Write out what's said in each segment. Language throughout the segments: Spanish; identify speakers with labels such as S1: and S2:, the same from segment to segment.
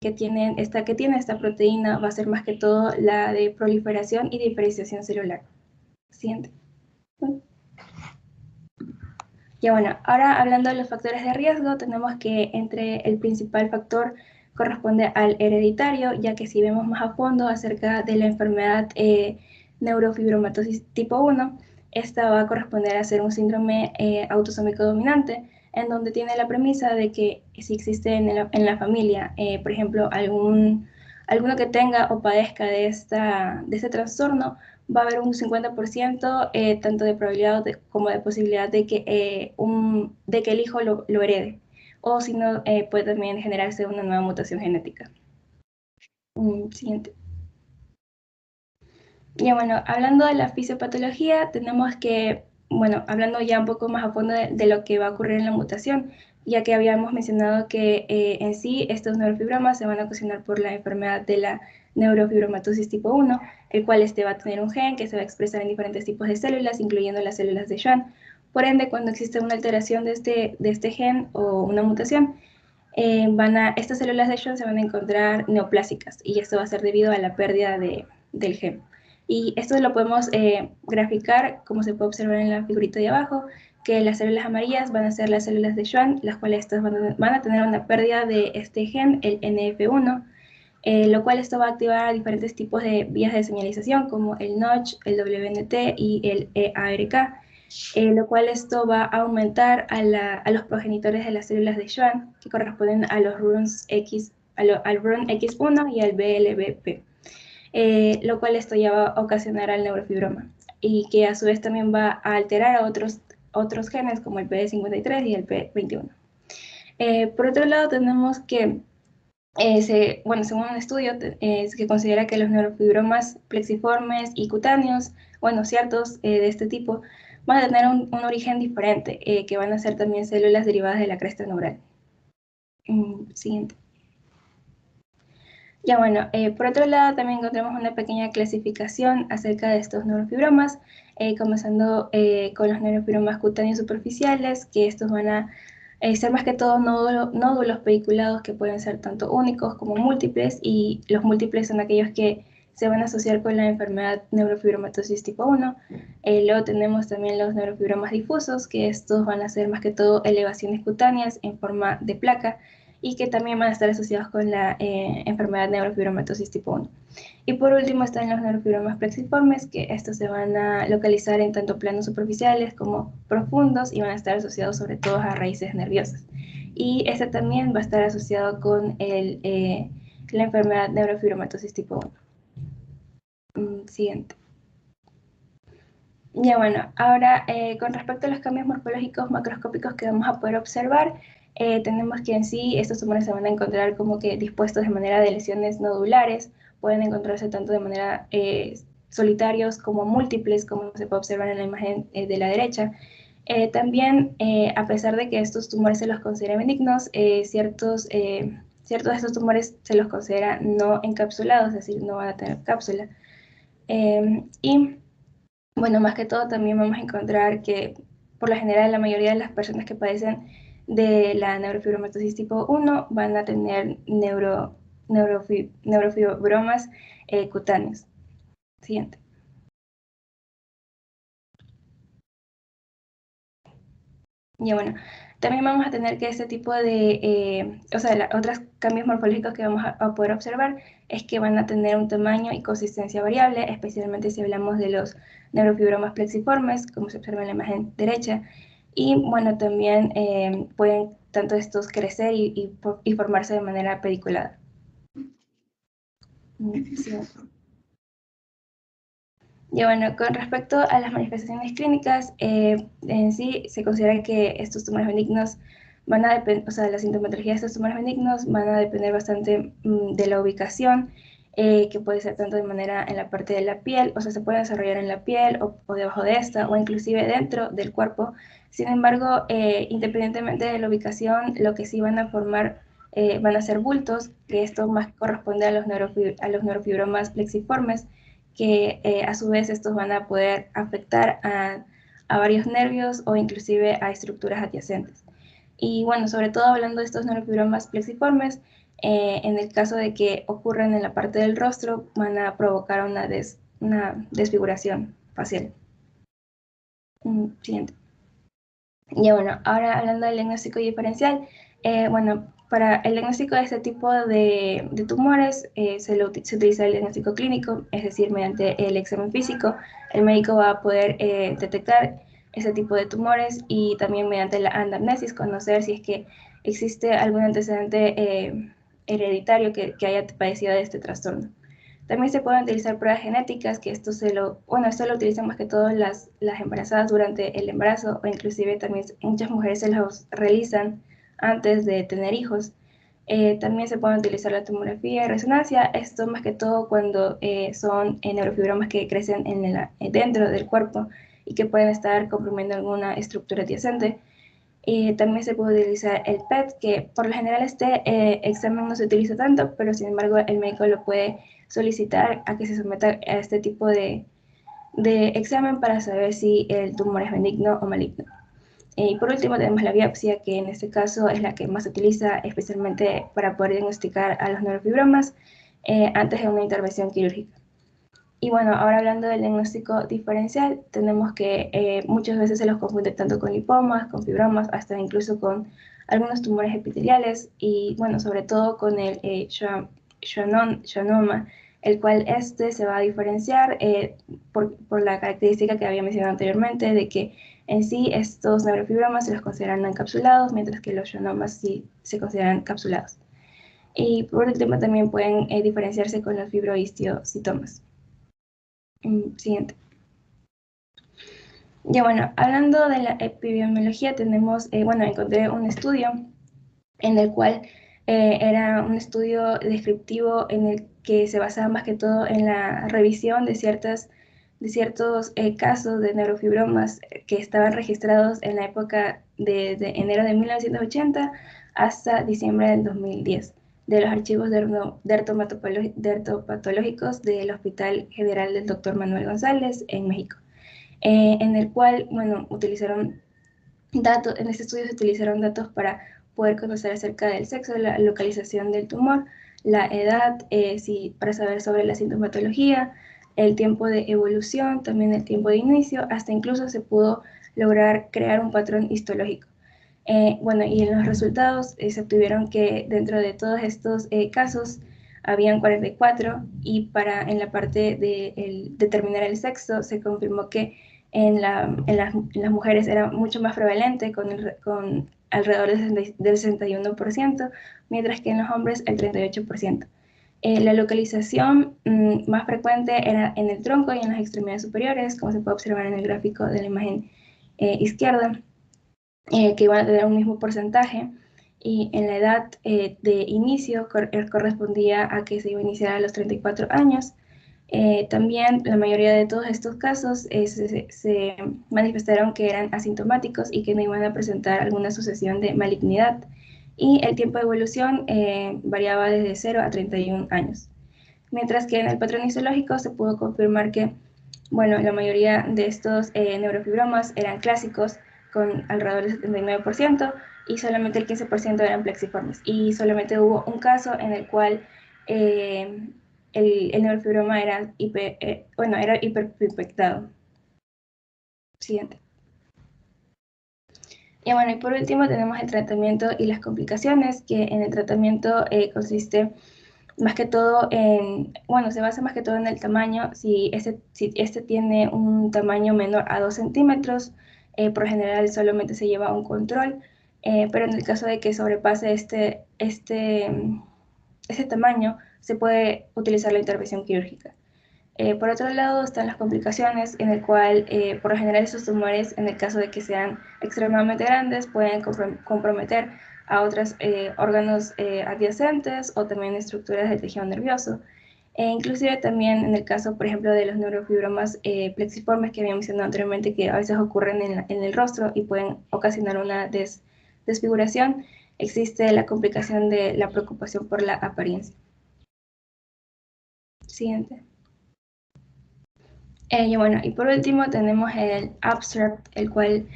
S1: que tiene esta proteína va a ser más que todo la de proliferación y diferenciación celular. Siguiente. Ya bueno, ahora hablando de los factores de riesgo, tenemos que entre el principal factor corresponde al hereditario, ya que si vemos más a fondo acerca de la enfermedad neurofibromatosis tipo 1, esta va a corresponder a ser un síndrome autosómico dominante, en donde tiene la premisa de que si existe en la familia, por ejemplo, alguno que tenga o padezca de este trastorno, va a haber un 50% tanto de probabilidad como de posibilidad de que el hijo lo herede. O si no, puede también generarse una nueva mutación genética. Siguiente. Y bueno, hablando de la fisiopatología, tenemos que, bueno, hablando ya un poco más a fondo de lo que va a ocurrir en la mutación, ya que habíamos mencionado que en sí estos neurofibromas se van a ocasionar por la enfermedad de la neurofibromatosis tipo 1, el cual va a tener un gen que se va a expresar en diferentes tipos de células, incluyendo las células de Schwann. Por ende, cuando existe una alteración de este gen o una mutación, estas células de Schwann se van a encontrar neoplásicas y esto va a ser debido a la pérdida del gen. Y esto lo podemos graficar, como se puede observar en la figurita de abajo, que las células amarillas van a ser las células de Schwann, las cuales estas van a tener una pérdida de este gen, el NF1, lo cual esto va a activar diferentes tipos de vías de señalización, como el Notch, el WNT y el EARK, lo cual esto va a aumentar a los progenitores de las células de Schwann, que corresponden a los RUNS X, al RUN X1 y al BLBP. Lo cual esto ya va a ocasionar al neurofibroma y que a su vez también va a alterar a otros genes como el PD53 y el P21. Por otro lado, tenemos que, según un estudio, que considera que los neurofibromas plexiformes y cutáneos, ciertos de este tipo, van a tener un origen diferente, que van a ser también células derivadas de la cresta neural. Siguiente. Ya bueno, por otro lado también encontramos una pequeña clasificación acerca de estos neurofibromas, comenzando con los neurofibromas cutáneos superficiales, que estos van a ser más que todo nódulos pediculados que pueden ser tanto únicos como múltiples, y los múltiples son aquellos que se van a asociar con la enfermedad neurofibromatosis tipo 1. Luego tenemos también los neurofibromas difusos, que estos van a ser más que todo elevaciones cutáneas en forma de placa, y que también van a estar asociados con la enfermedad neurofibromatosis tipo 1. Y por último están los neurofibromas plexiformes, que estos se van a localizar en tanto planos superficiales como profundos y van a estar asociados sobre todo a raíces nerviosas. Y este también va a estar asociado con la enfermedad neurofibromatosis tipo 1. Siguiente. Ya bueno, ahora con respecto a los cambios morfológicos macroscópicos que vamos a poder observar, tenemos que en sí estos tumores se van a encontrar como que dispuestos de manera de lesiones nodulares, pueden encontrarse tanto de manera solitarios como múltiples, como se puede observar en la imagen de la derecha. También, a pesar de que estos tumores se los considera benignos, ciertos de estos tumores se los considera no encapsulados, es decir, no van a tener cápsula. Y bueno, más que todo también vamos a encontrar que por lo general la mayoría de las personas que padecen de la neurofibromatosis tipo 1 van a tener neurofibromas cutáneos. Siguiente. Y bueno, también vamos a tener que este tipo de, otros cambios morfológicos que vamos a poder observar es que van a tener un tamaño y consistencia variable, especialmente si hablamos de los neurofibromas plexiformes, como se observa en la imagen derecha. Y bueno, también pueden tanto estos crecer y formarse de manera pediculada. Sí. Y bueno, con respecto a las manifestaciones clínicas, en sí se considera que estos tumores benignos van a depender, o sea, la sintomatología de estos tumores benignos van a depender bastante de la ubicación, que puede ser tanto de manera en la parte de la piel, o sea, se puede desarrollar en la piel o debajo de esta, o inclusive dentro del cuerpo. Sin embargo, independientemente de la ubicación, lo que sí van a formar van a ser bultos, que esto más corresponde a los neurofibromas plexiformes, que a su vez estos van a poder afectar a varios nervios o inclusive a estructuras adyacentes. Y bueno, sobre todo hablando de estos neurofibromas plexiformes, en el caso de que ocurran en la parte del rostro, van a provocar una desfiguración facial. Siguiente. Ya bueno, ahora hablando del diagnóstico diferencial, bueno, para el diagnóstico de este tipo de tumores se utiliza el diagnóstico clínico, es decir, mediante el examen físico, el médico va a poder detectar ese tipo de tumores y también mediante la anamnesis conocer si es que existe algún antecedente hereditario que haya padecido de este trastorno. También se pueden utilizar pruebas genéticas, que esto lo utilizan más que todo las embarazadas durante el embarazo, o inclusive también muchas mujeres se los realizan antes de tener hijos. También se pueden utilizar la tomografía y resonancia, esto más que todo cuando son neurofibromas que crecen dentro del cuerpo y que pueden estar comprimiendo alguna estructura adyacente. También se puede utilizar el PET, que por lo general este examen no se utiliza tanto, pero sin embargo el médico lo puede solicitar a que se someta a este tipo de examen para saber si el tumor es benigno o maligno. Y por último tenemos la biopsia, que en este caso es la que más se utiliza especialmente para poder diagnosticar a los neurofibromas antes de una intervención quirúrgica. Y bueno, ahora hablando del diagnóstico diferencial, tenemos que muchas veces se los confunde tanto con lipomas, con fibromas, hasta incluso con algunos tumores epiteliales y bueno, sobre todo con el schwannoma, el cual este se va a diferenciar por la característica que había mencionado anteriormente, de que en sí estos neurofibromas se los consideran no encapsulados, mientras que los schwannomas sí se consideran capsulados. Y por último también pueden diferenciarse con los fibrohistiocitomas. Siguiente. Ya bueno, hablando de la epidemiología, bueno, encontré un estudio en el cual era un estudio descriptivo en el que se basaba más que todo en la revisión de ciertos casos de neurofibromas que estaban registrados en la época de enero de 1980 hasta diciembre del 2010 de los archivos dermatopatológicos del Hospital General del Dr. Manuel González en México, en el cual, bueno, utilizaron datos, en este estudio se utilizaron datos para poder conocer acerca del sexo, la localización del tumor, la edad, para saber sobre la sintomatología, el tiempo de evolución, también el tiempo de inicio, hasta incluso se pudo lograr crear un patrón histológico. Bueno, y en los resultados se obtuvieron que dentro de todos estos casos habían 44 y en la parte de determinar el sexo se confirmó que en las mujeres era mucho más prevalente con alrededor del 61%, mientras que en los hombres el 38%. La localización más frecuente era en el tronco y en las extremidades superiores, como se puede observar en el gráfico de la imagen izquierda, que iban a tener un mismo porcentaje. Y en la edad de inicio correspondía a que se iba a iniciar a los 34 años. También la mayoría de todos estos casos se manifestaron que eran asintomáticos y que no iban a presentar alguna sucesión de malignidad. Y el tiempo de evolución variaba desde 0 a 31 años. Mientras que en el patrón histológico se pudo confirmar que, bueno, la mayoría de estos neurofibromas eran clásicos con alrededor del 79% y solamente el 15% eran plexiformes. Y solamente hubo un caso en el cual el neurofibroma era hiperpigmentado. Siguiente. Y bueno, y por último tenemos el tratamiento y las complicaciones, que en el tratamiento consiste más que todo se basa más que todo en el tamaño. Si este tiene un tamaño menor a 2 centímetros, por general solamente se lleva un control, pero en el caso de que sobrepase ese tamaño, se puede utilizar la intervención quirúrgica. Por otro lado están las complicaciones, en el cual por lo general estos tumores, en el caso de que sean extremadamente grandes, pueden comprometer a otros órganos adyacentes o también estructuras del tejido nervioso. Inclusive también en el caso, por ejemplo, de los neurofibromas plexiformes que había mencionado anteriormente, que a veces ocurren en el rostro y pueden ocasionar una desfiguración, existe la complicación de la preocupación por la apariencia. Siguiente. Y bueno, y por último tenemos el abstract, el cual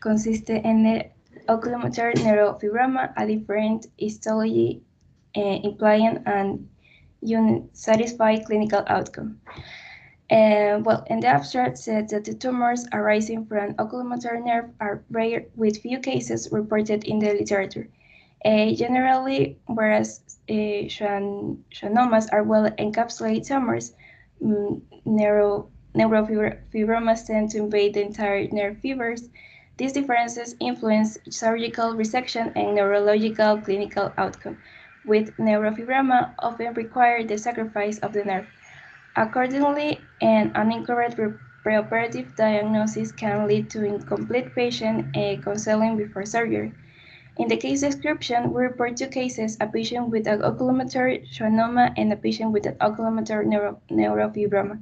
S1: consiste en el oculomotor neurofibroma, a different histology, implying an unsatisfied clinical outcome. Well, in the abstract said that the tumors arising from oculomotor nerve are rare, with few cases reported in the literature. Generally, whereas schwannomas are well encapsulated tumors, neurofibromas tend to invade the entire nerve fibers. These differences influence surgical resection and neurological clinical outcome, with neurofibroma often require the sacrifice of the nerve. Accordingly, an incorrect preoperative diagnosis can lead to incomplete patient counseling before surgery. In the case description, we report two cases, a patient with an oculomotor schwannoma and a patient with an oculomotor neurofibroma.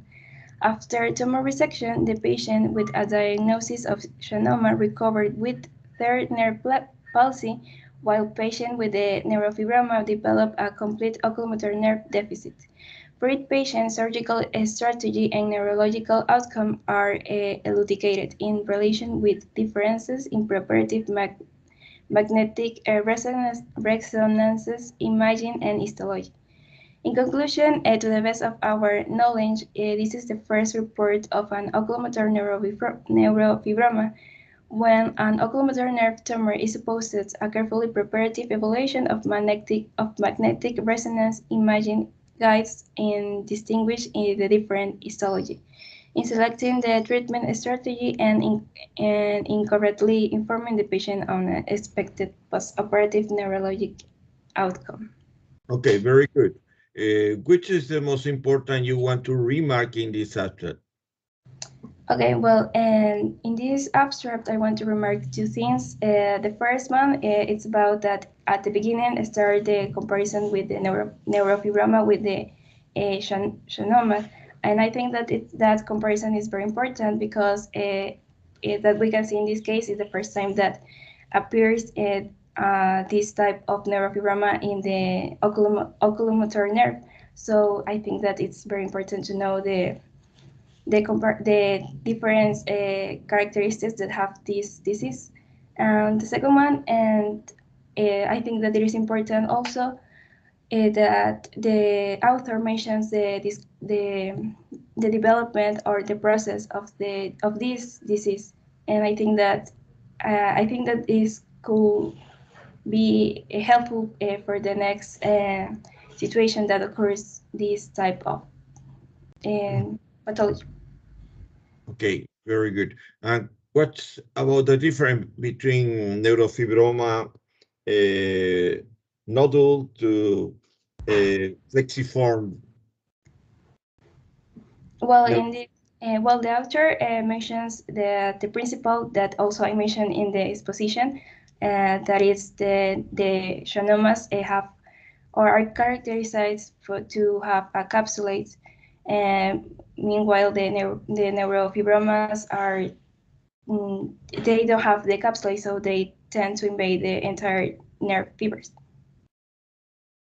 S1: After tumor resection, the patient with a diagnosis of schwannoma recovered with third nerve palsy, while patient with the neurofibroma developed a complete oculomotor nerve deficit. For each patient, surgical strategy and neurological outcome are elucidated in relation with differences in preoperative magnetic resonances, imaging, and histology. In conclusion, to the best of our knowledge, this is the first report of an oculomotor neurofibroma. When an oculomotor nerve tumor is supposed, a carefully preparative evaluation of magnetic resonance imaging guides and distinguish the different histology in selecting the treatment strategy and incorrectly informing the patient on an expected post-operative neurologic outcome.
S2: Okay, very good. Which is the most important you want to remark in this abstract?
S1: Okay, well, and in this abstract, I want to remark two things. The first one, it's about that at the beginning, start the comparison with the neurofibroma with the schwannoma. And I think that that comparison is very important because that we can see in this case is the first time that appears this type of neurofibroma in the oculomotor nerve. So I think that it's very important to know the different characteristics that have this disease. And the second one, and I think that it is important also that the author mentions the development or the process of this disease, and I think that this could be helpful for the next situation that occurs this type of pathology.
S2: Okay, very good. And what's about the difference between neurofibroma nodule to flexiform?
S1: Well, in the the author mentions the principle that also I mentioned in the exposition, that is the schwannomas have or are characterized to have a capsulate. Meanwhile, the neurofibromas are they don't have the capsulate, so they tend to invade the entire nerve fibers.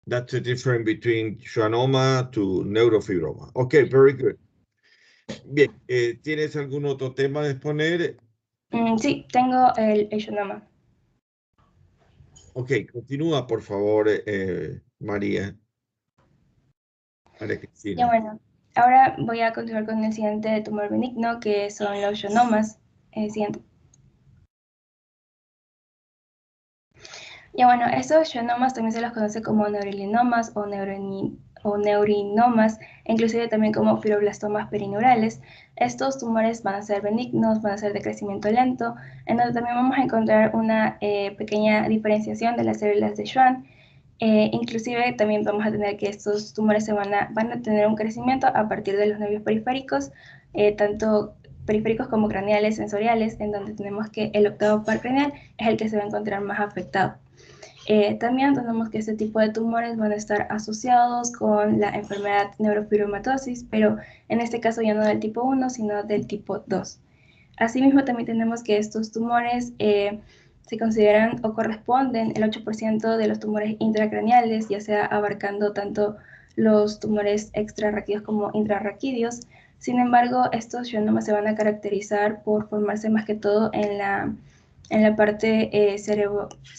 S2: That's the difference between schwannoma to neurofibroma. Okay, very good. Bien, ¿tienes algún otro tema de exponer?
S1: Sí, tengo el schwannoma.
S2: Ok, continúa, por favor, María. María Cristina.
S1: Ya bueno, ahora voy a continuar con el siguiente tumor benigno, que son los schwannomas. Siguiente. Ya bueno, estos schwannomas también se los conoce como neurinomas o neurinomas, inclusive también como fibroblastomas perineurales. Estos tumores van a ser benignos, van a ser de crecimiento lento, en donde también vamos a encontrar una pequeña diferenciación de las células de Schwann. Inclusive también vamos a tener que estos tumores van a tener un crecimiento a partir de los nervios periféricos, tanto periféricos como craneales, sensoriales, en donde tenemos que el octavo par craneal es el que se va a encontrar más afectado. También tenemos que este tipo de tumores van a estar asociados con la enfermedad neurofibromatosis, pero en este caso ya no del tipo 1, sino del tipo 2. Asimismo, también tenemos que estos tumores se consideran o corresponden el 8% de los tumores intracraneales, ya sea abarcando tanto los tumores extrarraquídeos como intrarraquídeos. Sin embargo, estos schwannomas se van a caracterizar por formarse más que todo en en la parte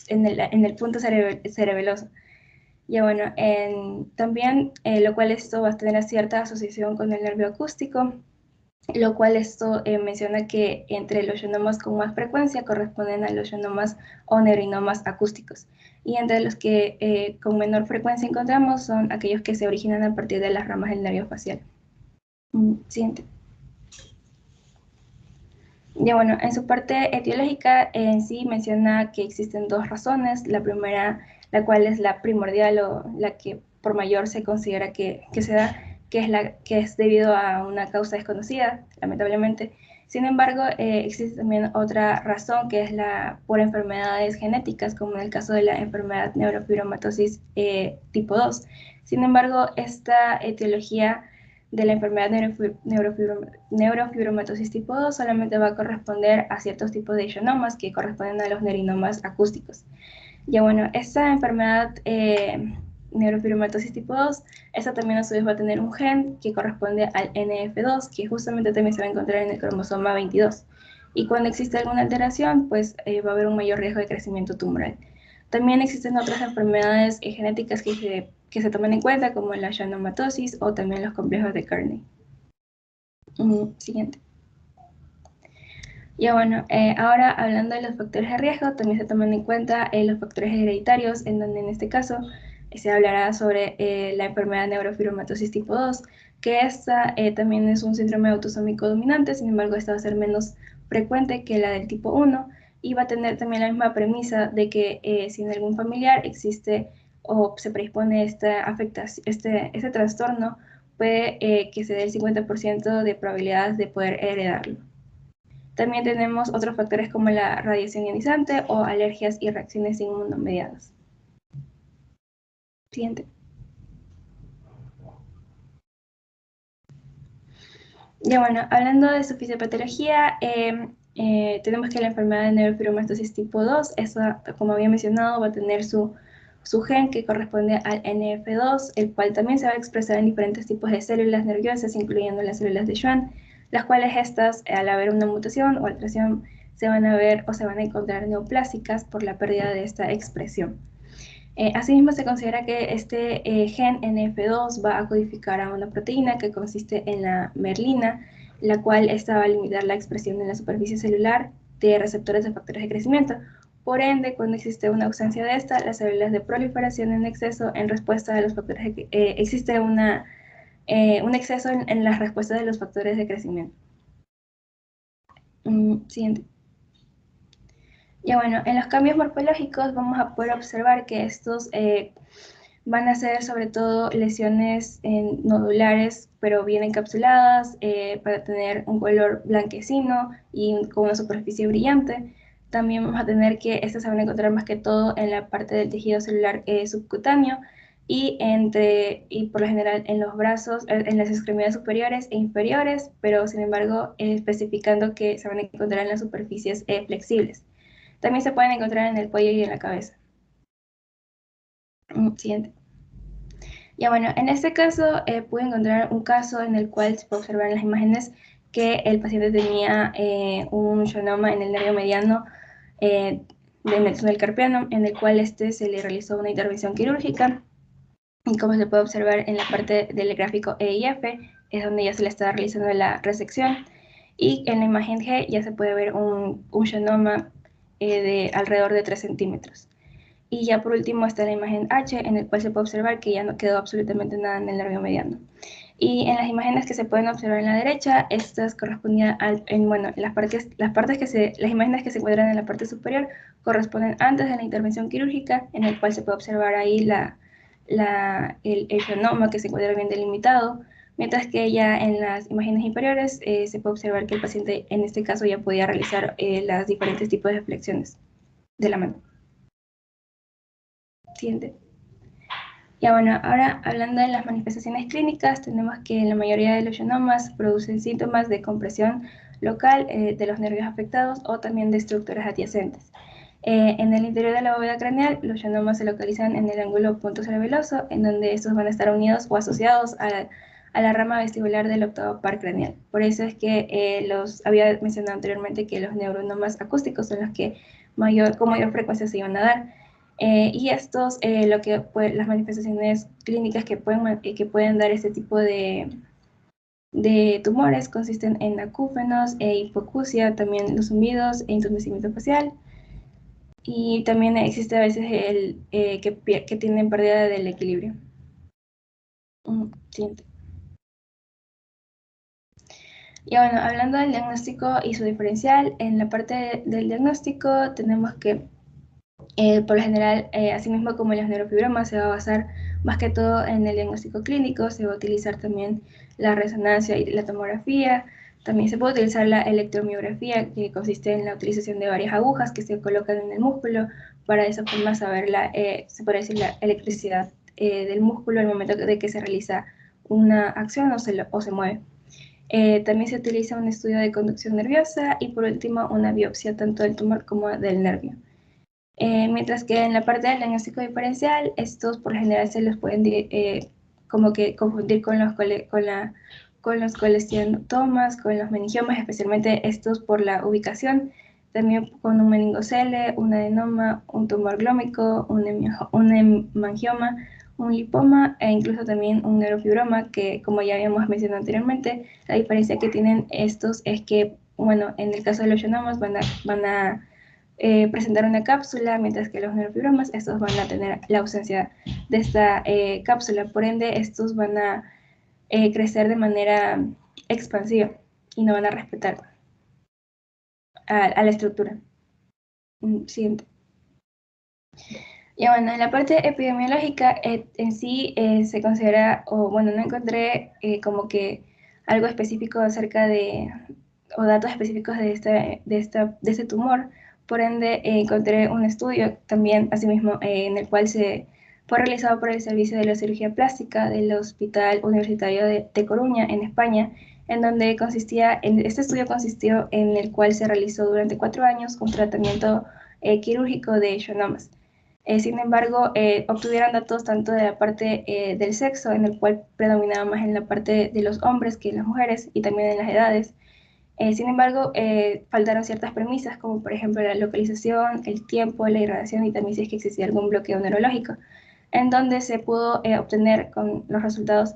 S1: en el punto cerebeloso. Ya bueno, también, lo cual esto va a tener cierta asociación con el nervio acústico, lo cual esto menciona que entre los ionomas con más frecuencia corresponden a los ionomas o neurinomas acústicos, y entre los que con menor frecuencia encontramos son aquellos que se originan a partir de las ramas del nervio facial. Siguiente. Ya bueno, en su parte etiológica en sí menciona que existen dos razones. La primera, la cual es la primordial o la que por mayor se considera que se da, que es debido a una causa desconocida, lamentablemente. Sin embargo, existe también otra razón, que es la por enfermedades genéticas, como en el caso de la enfermedad neurofibromatosis tipo 2. Sin embargo, esta etiología de la enfermedad neurofibromatosis tipo 2 solamente va a corresponder a ciertos tipos de ionomas que corresponden a los neurinomas acústicos. Ya bueno, esta enfermedad neurofibromatosis tipo 2, esta también a su vez va a tener un gen que corresponde al NF2, que justamente también se va a encontrar en el cromosoma 22. Y cuando existe alguna alteración, pues va a haber un mayor riesgo de crecimiento tumoral. También existen otras enfermedades genéticas que se toman en cuenta, como la schwannomatosis o también los complejos de Carney. Siguiente. Ya bueno, ahora hablando de los factores de riesgo, también se toman en cuenta los factores hereditarios, en donde en este caso se hablará sobre la enfermedad neurofibromatosis tipo 2, que esta también es un síndrome autosómico dominante. Sin embargo, esta va a ser menos frecuente que la del tipo 1 y va a tener también la misma premisa de que si en algún familiar existe o se predispone esta afectación, este trastorno, puede que se dé el 50% de probabilidades de poder heredarlo. También tenemos otros factores como la radiación ionizante o alergias y reacciones inmunomediadas. Siguiente. Ya bueno, hablando de su fisiopatología, tenemos que la enfermedad de neurofibromatosis tipo 2, esa, como había mencionado, va a tener su gen que corresponde al NF2, el cual también se va a expresar en diferentes tipos de células nerviosas, incluyendo las células de Schwann, las cuales estas, al haber una mutación o alteración, se van a ver o se van a encontrar neoplásicas por la pérdida de esta expresión. Asimismo, se considera que este gen NF2 va a codificar a una proteína que consiste en la merlina, la cual esta va a limitar la expresión en la superficie celular de receptores de factores de crecimiento. Por ende, cuando existe una ausencia de esta, las células de proliferación en exceso en respuesta a los factores existe un exceso en las respuestas de los factores de crecimiento. Siguiente. Ya bueno, en los cambios morfológicos vamos a poder observar que estos van a ser sobre todo lesiones nodulares, pero bien encapsuladas, para tener un color blanquecino y con una superficie brillante. También vamos a tener que estas se van a encontrar más que todo en la parte del tejido celular subcutáneo y por lo general en los brazos, en las extremidades superiores e inferiores, pero sin embargo especificando que se van a encontrar en las superficies flexibles. También se pueden encontrar en el cuello y en la cabeza. Siguiente. Ya bueno, en este caso pude encontrar un caso en el cual se puede observar en las imágenes que el paciente tenía un schwannoma en el nervio mediano del túnel carpiano, en el cual se le realizó una intervención quirúrgica. Y como se puede observar en la parte del gráfico E y F, es donde ya se le está realizando la resección. Y en la imagen G ya se puede ver un schwannoma de alrededor de 3 centímetros. Y ya por último está la imagen H, en el cual se puede observar que ya no quedó absolutamente nada en el nervio mediano. Y en las imágenes que se pueden observar en la derecha, estas correspondían las imágenes que se encuentran en la parte superior corresponden antes de la intervención quirúrgica, en el cual se puede observar ahí el schwannoma que se encuentra bien delimitado, mientras que ya en las imágenes inferiores se puede observar que el paciente en este caso ya podía realizar los diferentes tipos de flexiones de la mano. Siguiente. Ya bueno, ahora hablando de las manifestaciones clínicas, tenemos que la mayoría de los schwannomas producen síntomas de compresión local de los nervios afectados o también de estructuras adyacentes. En el interior de la bóveda craneal, los schwannomas se localizan en el ángulo punto cerebeloso, en donde estos van a estar unidos o asociados a la rama vestibular del octavo par craneal. Por eso es que había mencionado anteriormente que los neuronomas acústicos son los que con mayor frecuencia se iban a dar. Y estos, las manifestaciones clínicas que pueden dar este tipo de tumores consisten en acúfenos e hipoacusia, también los zumbidos e entumecimiento facial. Y también existe a veces que tienen pérdida del equilibrio. Siguiente. Y bueno, hablando del diagnóstico y su diferencial, en la parte del diagnóstico tenemos que, por lo general, asimismo como los neurofibromas, se va a basar más que todo en el diagnóstico clínico, se va a utilizar también la resonancia y la tomografía, también se puede utilizar la electromiografía, que consiste en la utilización de varias agujas que se colocan en el músculo para de esa forma saber se puede decir, la electricidad del músculo al momento de que se realiza una acción o se mueve. También se utiliza un estudio de conducción nerviosa y por último una biopsia tanto del tumor como del nervio. Mientras que en la parte del diagnóstico diferencial, estos por lo general se los pueden como que confundir con los coleostomas, con los meningiomas, especialmente estos por la ubicación, también con un meningocele, un adenoma, un tumor glómico, un hemangioma, un lipoma e incluso también un neurofibroma, que como ya habíamos mencionado anteriormente, la diferencia que tienen estos es que, bueno, en el caso de los schwannomas van a presentar una cápsula, mientras que los neurofibromas, estos van a tener la ausencia de esta cápsula, por ende estos van a crecer de manera expansiva y no van a respetar a la estructura. Siguiente. Ya bueno, en la parte epidemiológica en sí se considera, o bueno, no encontré como que algo específico acerca o datos específicos de este tumor. Por ende, encontré un estudio también, asimismo, en el cual fue realizado por el Servicio de la Cirugía Plástica del Hospital Universitario de Coruña, en España, en donde este estudio consistió en el cual se realizó durante 4 años un tratamiento quirúrgico de schwannomas. Sin embargo, obtuvieron datos tanto de la parte del sexo, en el cual predominaba más en la parte de los hombres que en las mujeres, y también en las edades. Sin embargo, faltaron ciertas premisas, como por ejemplo la localización, el tiempo, la irradiación y también si es que existía algún bloqueo neurológico, en donde se pudo obtener con los resultados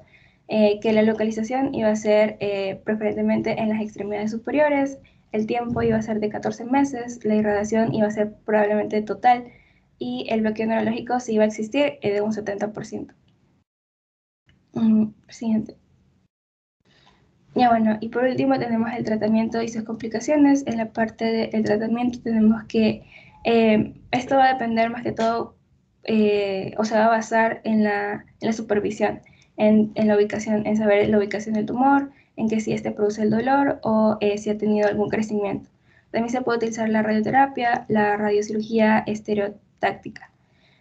S1: que la localización iba a ser preferentemente en las extremidades superiores, el tiempo iba a ser de 14 meses, la irradiación iba a ser probablemente total y el bloqueo neurológico sí iba a existir de un 70%. Siguiente. Ya bueno, y por último tenemos el tratamiento y sus complicaciones. En la parte del tratamiento tenemos que esto va a depender más que todo, o se va a basar en la supervisión, en la ubicación, en saber la ubicación del tumor, en que si este produce el dolor o si ha tenido algún crecimiento. También se puede utilizar la radioterapia, la radiocirugía estereotáctica.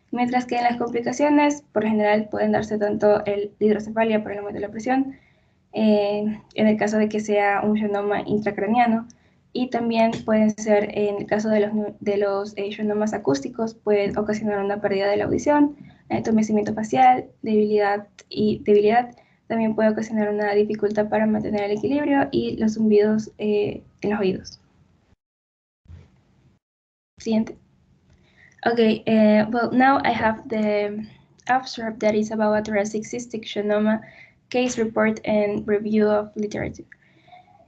S1: Mientras que en las complicaciones, por general, pueden darse tanto la hidrocefalia por el aumento de la presión, en el caso de que sea un schwannoma intracraniano, y también pueden ser, en el caso de los schwannomas acústicos, pueden ocasionar una pérdida de la audición, entumecimiento facial, debilidad. También puede ocasionar una dificultad para mantener el equilibrio y los zumbidos en los oídos. Siguiente. Okay, well, now I have the abstract that is about a thoracic cystic schwannoma case report and review of literature.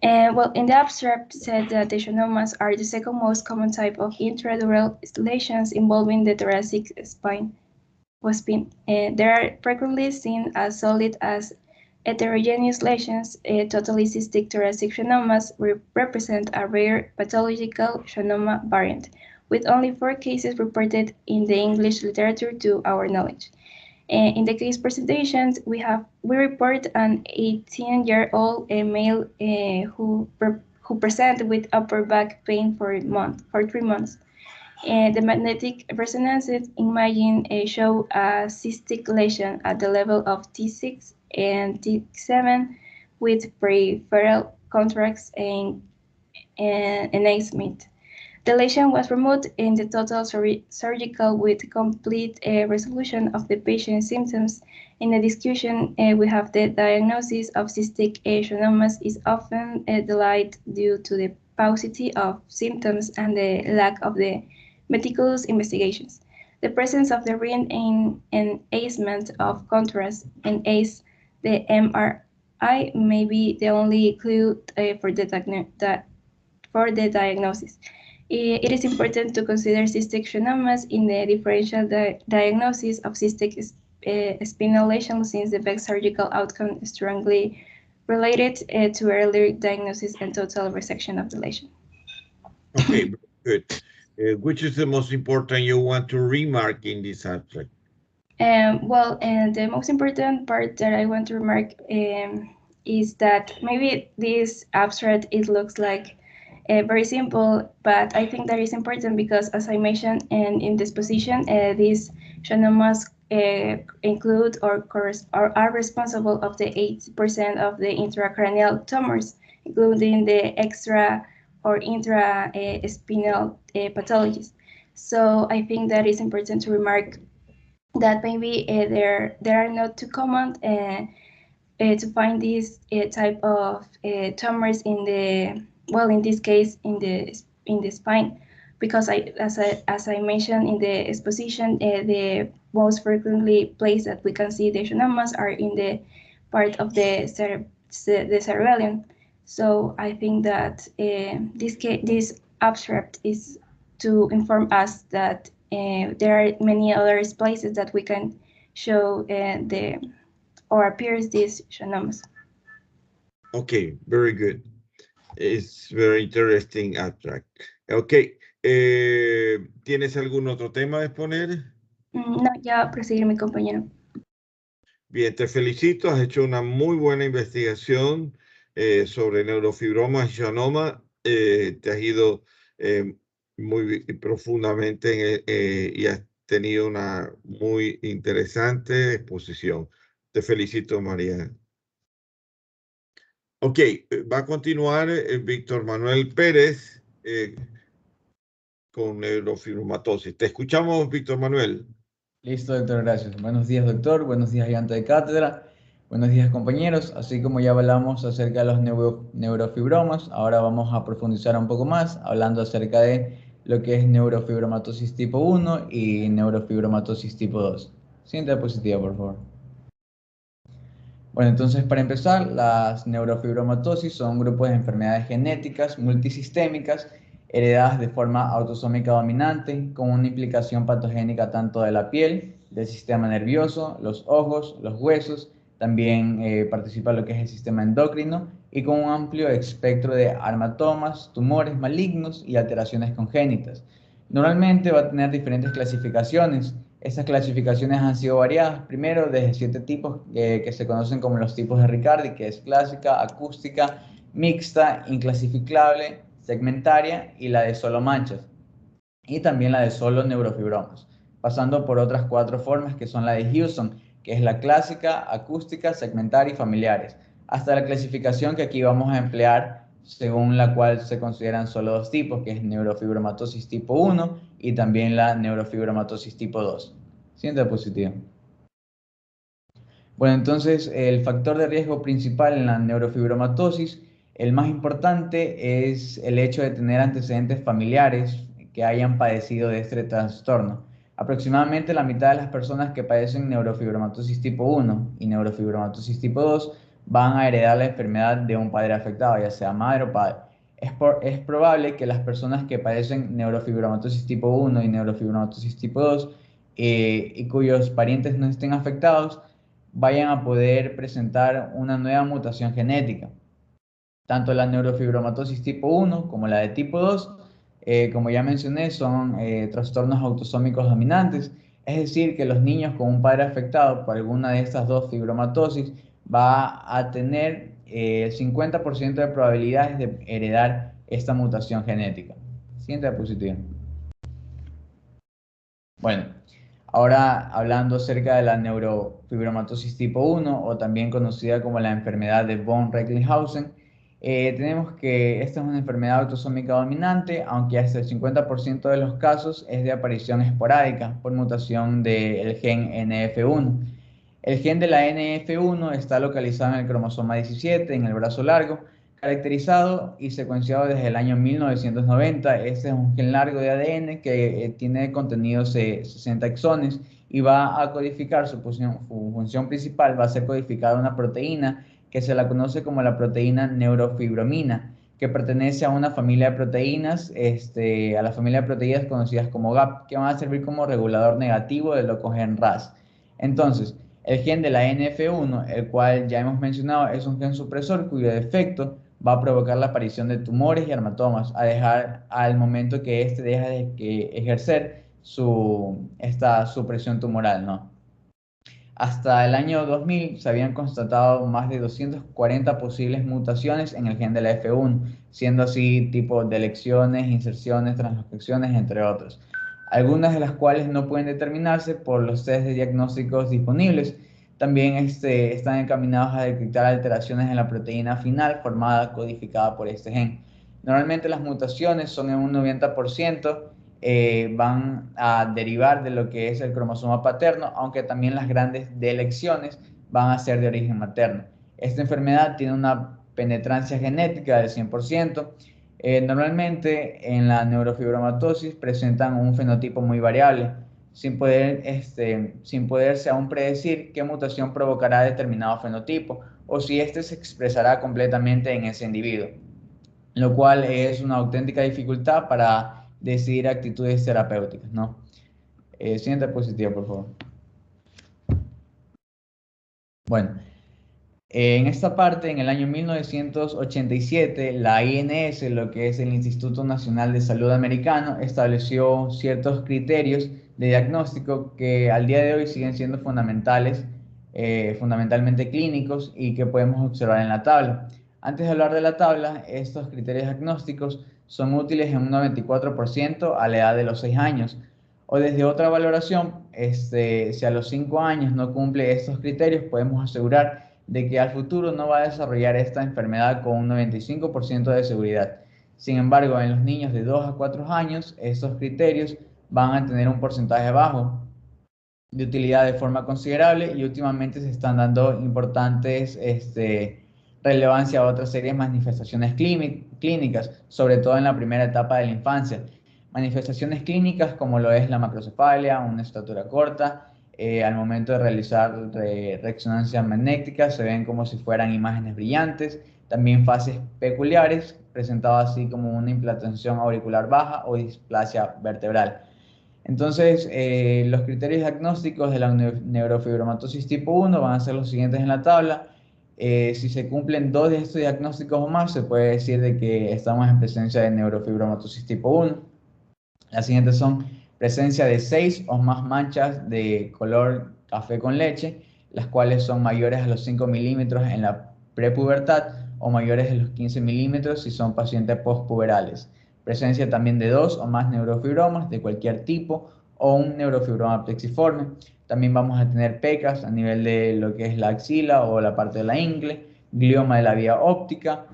S1: Well, in the abstract said that the schwannomas are the second most common type of intradural lesions involving the thoracic spine. They are frequently seen as solid as heterogeneous lesions. Totally cystic thoracic schwannomas represent a rare pathological schwannoma variant, with only 4 cases reported in the English literature to our knowledge. In the case presentations, we report an 18-year-old male who presented with upper back pain for 3 months. The magnetic resonance imaging show a cystic lesion at the level of T6 and T7 with peripheral contracts and enhancement. The lesion was removed in the total surgical with complete resolution of the patient's symptoms. In the discussion, we have the diagnosis of cystic schwannomas is often delayed due to the paucity of symptoms and the lack of the meticulous investigations. The presence of the ring in enhancement of contrast and ACE, the MRI, may be the only clue for the diagnosis. It is important to consider cystic schwannomas in the differential diagnosis of cystic spinal lesion, since the best surgical outcome is strongly related to early diagnosis and total resection of the lesion.
S2: Okay, good. Which is the most important you want to remark in this abstract?
S1: The most important part that I want to remark is that maybe this abstract, it looks like very simple, but I think that is important because, as I mentioned in this position, these schwannomas include or are responsible of the 80% of the intracranial tumors, including the extra or intra-spinal pathologies. So I think that is important to remark that maybe they are not too common to find this type of tumors in the, well, in this case in the spine, because as I mentioned in the exposition, the most frequently place that we can see the schwannomas are in the part of the cerebellum. So I think that this abstract is to inform us that there are many other places that we can show or appears these schwannomas.
S2: Okay, very good. It's very interesting abstract. Okay, ¿tienes algún otro tema a exponer?
S1: No, ya proseguir mi compañero.
S2: Bien, te felicito, has hecho una muy buena investigación sobre neurofibromas y schwannoma. Te has ido muy profundamente y has tenido una muy interesante exposición. Te felicito, María. Ok, va a continuar Víctor Manuel Pérez con neurofibromatosis. Te escuchamos, Víctor Manuel.
S3: Listo, doctor, gracias. Buenos días, doctor. Buenos días, ayudante de cátedra. Buenos días, compañeros. Así como ya hablamos acerca de los neurofibromas, ahora vamos a profundizar un poco más, hablando acerca de lo que es neurofibromatosis tipo 1 y neurofibromatosis tipo 2. Siguiente diapositiva, por favor. Bueno, entonces para empezar, las neurofibromatosis son grupos de enfermedades genéticas multisistémicas heredadas de forma autosómica dominante, con una implicación patogénica tanto de la piel, del sistema nervioso, los ojos, los huesos, también participa lo que es el sistema endocrino y con un amplio espectro de armatomas, tumores malignos y alteraciones congénitas. Normalmente va a tener diferentes clasificaciones. Estas clasificaciones han sido variadas, primero desde 7 tipos que se conocen como los tipos de Riccardi, que es clásica, acústica, mixta, inclasificable, segmentaria y la de solo manchas, y también la de solo neurofibromas, pasando por otras 4 formas que son la de Houston, que es la clásica, acústica, segmentaria y familiares, hasta la clasificación que aquí vamos a emplear, según la cual se consideran solo 2 tipos, que es neurofibromatosis tipo 1 y también la neurofibromatosis tipo 2. Siguiente diapositiva. Bueno, entonces el factor de riesgo principal en la neurofibromatosis, el más importante, es el hecho de tener antecedentes familiares que hayan padecido de este trastorno. Aproximadamente la mitad de las personas que padecen neurofibromatosis tipo 1 y neurofibromatosis tipo 2 van a heredar la enfermedad de un padre afectado, ya sea madre o padre. Es probable que las personas que padecen neurofibromatosis tipo 1 y neurofibromatosis tipo 2 y cuyos parientes no estén afectados vayan a poder presentar una nueva mutación genética. Tanto la neurofibromatosis tipo 1 como la de tipo 2, como ya mencioné, son trastornos autosómicos dominantes, es decir, que los niños con un padre afectado por alguna de estas dos fibromatosis va a tener el 50% de probabilidades de heredar esta mutación genética. Siguiente diapositiva. Bueno, ahora hablando acerca de la neurofibromatosis tipo 1 o también conocida como la enfermedad de von Recklinghausen, tenemos que esta es una enfermedad autosómica dominante, aunque hasta el 50% de los casos es de aparición esporádica por mutación del gen NF1. El gen de la NF1 está localizado en el cromosoma 17, en el brazo largo, caracterizado y secuenciado desde el año 1990. Este es un gen largo de ADN que tiene contenidos de 60 exones y va a codificar su función principal, va a ser codificar una proteína que se la conoce como la proteína neurofibromina, que pertenece a una familia de proteínas, a la familia de proteínas conocidas como GAP, que van a servir como regulador negativo del oncogen RAS. Entonces, el gen de la NF1, el cual ya hemos mencionado, es un gen supresor cuyo defecto va a provocar la aparición de tumores y hematomas, a dejar al momento que éste deja de ejercer esta supresión tumoral, ¿no? Hasta el año 2000 se habían constatado más de 240 posibles mutaciones en el gen de la F1, siendo así tipo de elecciones, inserciones, translocaciones, entre otros. Algunas de las cuales no pueden determinarse por los test de diagnósticos disponibles. También están encaminados a detectar alteraciones en la proteína final formada, codificada por este gen. Normalmente las mutaciones son en un 90%, van a derivar de lo que es el cromosoma paterno, aunque también las grandes delecciones van a ser de origen materno. Esta enfermedad tiene una penetrancia genética del 100%. Normalmente en la neurofibromatosis presentan un fenotipo muy variable, sin poderse aún predecir qué mutación provocará determinado fenotipo o si éste se expresará completamente en ese individuo, lo cual es una auténtica dificultad para decidir actitudes terapéuticas, ¿no? Siguiente diapositiva, por favor. Bueno, en esta parte, en el año 1987, la INS, lo que es el Instituto Nacional de Salud Americano, estableció ciertos criterios de diagnóstico que al día de hoy siguen siendo fundamentales, fundamentalmente clínicos y que podemos observar en la tabla. Antes de hablar de la tabla, estos criterios diagnósticos son útiles en un 94% a la edad de los 6 años. O desde otra valoración, si a los 5 años no cumple estos criterios, podemos asegurar de que al futuro no va a desarrollar esta enfermedad con un 95% de seguridad. Sin embargo, en los niños de 2 a 4 años, estos criterios van a tener un porcentaje bajo de utilidad de forma considerable y últimamente se están dando importantes relevancia a otra serie de manifestaciones clínicas, sobre todo en la primera etapa de la infancia. Manifestaciones clínicas como lo es la macrocefalia, una estatura corta, al momento de realizar resonancia magnética se ven como si fueran imágenes brillantes, también fases peculiares, presentadas así como una implantación auricular baja o displasia vertebral. Entonces, los criterios diagnósticos de la neurofibromatosis tipo 1 van a ser los siguientes en la tabla. Si se cumplen 2 de estos diagnósticos o más, se puede decir de que estamos en presencia de neurofibromatosis tipo 1. Las siguientes son presencia de 6 o más manchas de color café con leche, las cuales son mayores a los 5 milímetros en la prepubertad o mayores de los 15 milímetros si son pacientes postpuberales. Presencia también de 2 o más neurofibromas de cualquier tipo o un neurofibroma plexiforme. También vamos a tener pecas a nivel de lo que es la axila o la parte de la ingle, glioma de la vía óptica.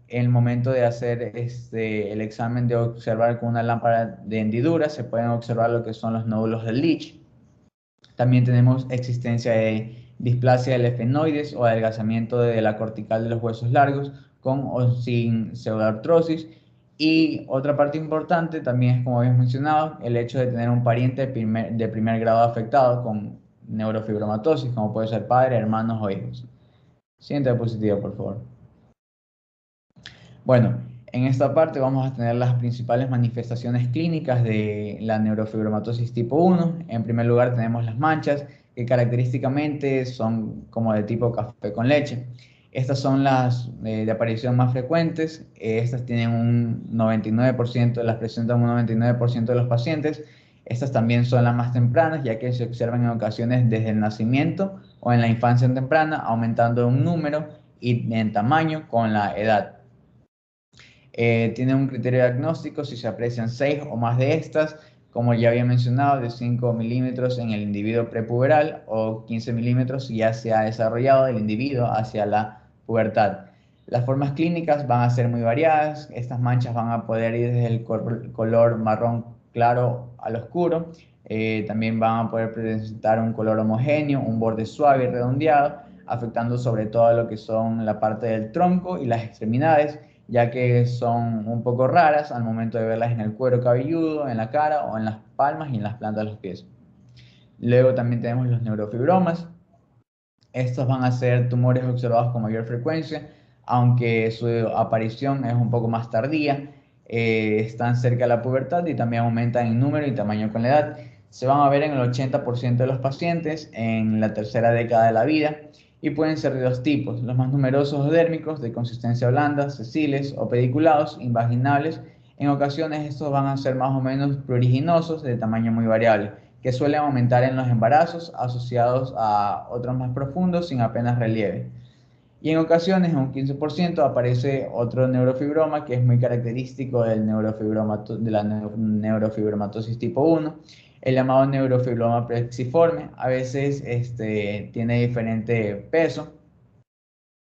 S3: En el momento de hacer el examen de observar con una lámpara de hendidura, se pueden observar lo que son los nódulos del Leach. También tenemos existencia de displasia del efenoides o adelgazamiento de la cortical de los huesos largos con o sin pseudoartrosis. Y otra parte importante también es, como habíamos mencionado, el hecho de tener un pariente de primer grado afectado con neurofibromatosis, como puede ser padre, hermanos o hijos. Siguiente diapositiva, por favor. Bueno, en esta parte vamos a tener las principales manifestaciones clínicas de la neurofibromatosis tipo 1. En primer lugar tenemos las manchas, que característicamente son como de tipo café con leche. Estas son las de aparición más frecuentes. Estas tienen un 99%, las presentan un 99% de los pacientes. Estas también son las más tempranas, ya que se observan en ocasiones desde el nacimiento o en la infancia temprana, aumentando en un número y en tamaño con la edad. Tiene un criterio diagnóstico si se aprecian 6 o más de estas, como ya había mencionado, de 5 milímetros en el individuo prepuberal o 15 milímetros si ya se ha desarrollado el individuo hacia la pubertad. Las formas clínicas van a ser muy variadas. Estas manchas van a poder ir desde el color marrón claro al oscuro. También van a poder presentar un color homogéneo, un borde suave y redondeado, afectando sobre todo lo que son la parte del tronco y las extremidades. ya que son un poco raras al momento de verlas en el cuero cabelludo, en la cara o en las palmas y en las plantas de los pies. Luego también tenemos los neurofibromas. Estos van a ser tumores observados con mayor frecuencia, aunque su aparición es un poco más tardía. Están cerca de la pubertad y también aumentan en número y tamaño con la edad. Se van a ver en el 80% de los pacientes en la tercera década de la vida y pueden ser de dos tipos: los más numerosos o dérmicos, de consistencia blanda, sesiles o pediculados, invaginables. En ocasiones estos van a ser más o menos pruriginosos, de tamaño muy variable, que suelen aumentar en los embarazos asociados a otros más profundos sin apenas relieve. Y en ocasiones, en un 15%, aparece otro neurofibroma que es muy característico de la neurofibromatosis tipo 1, el llamado neurofibroma plexiforme. A veces tiene diferente peso,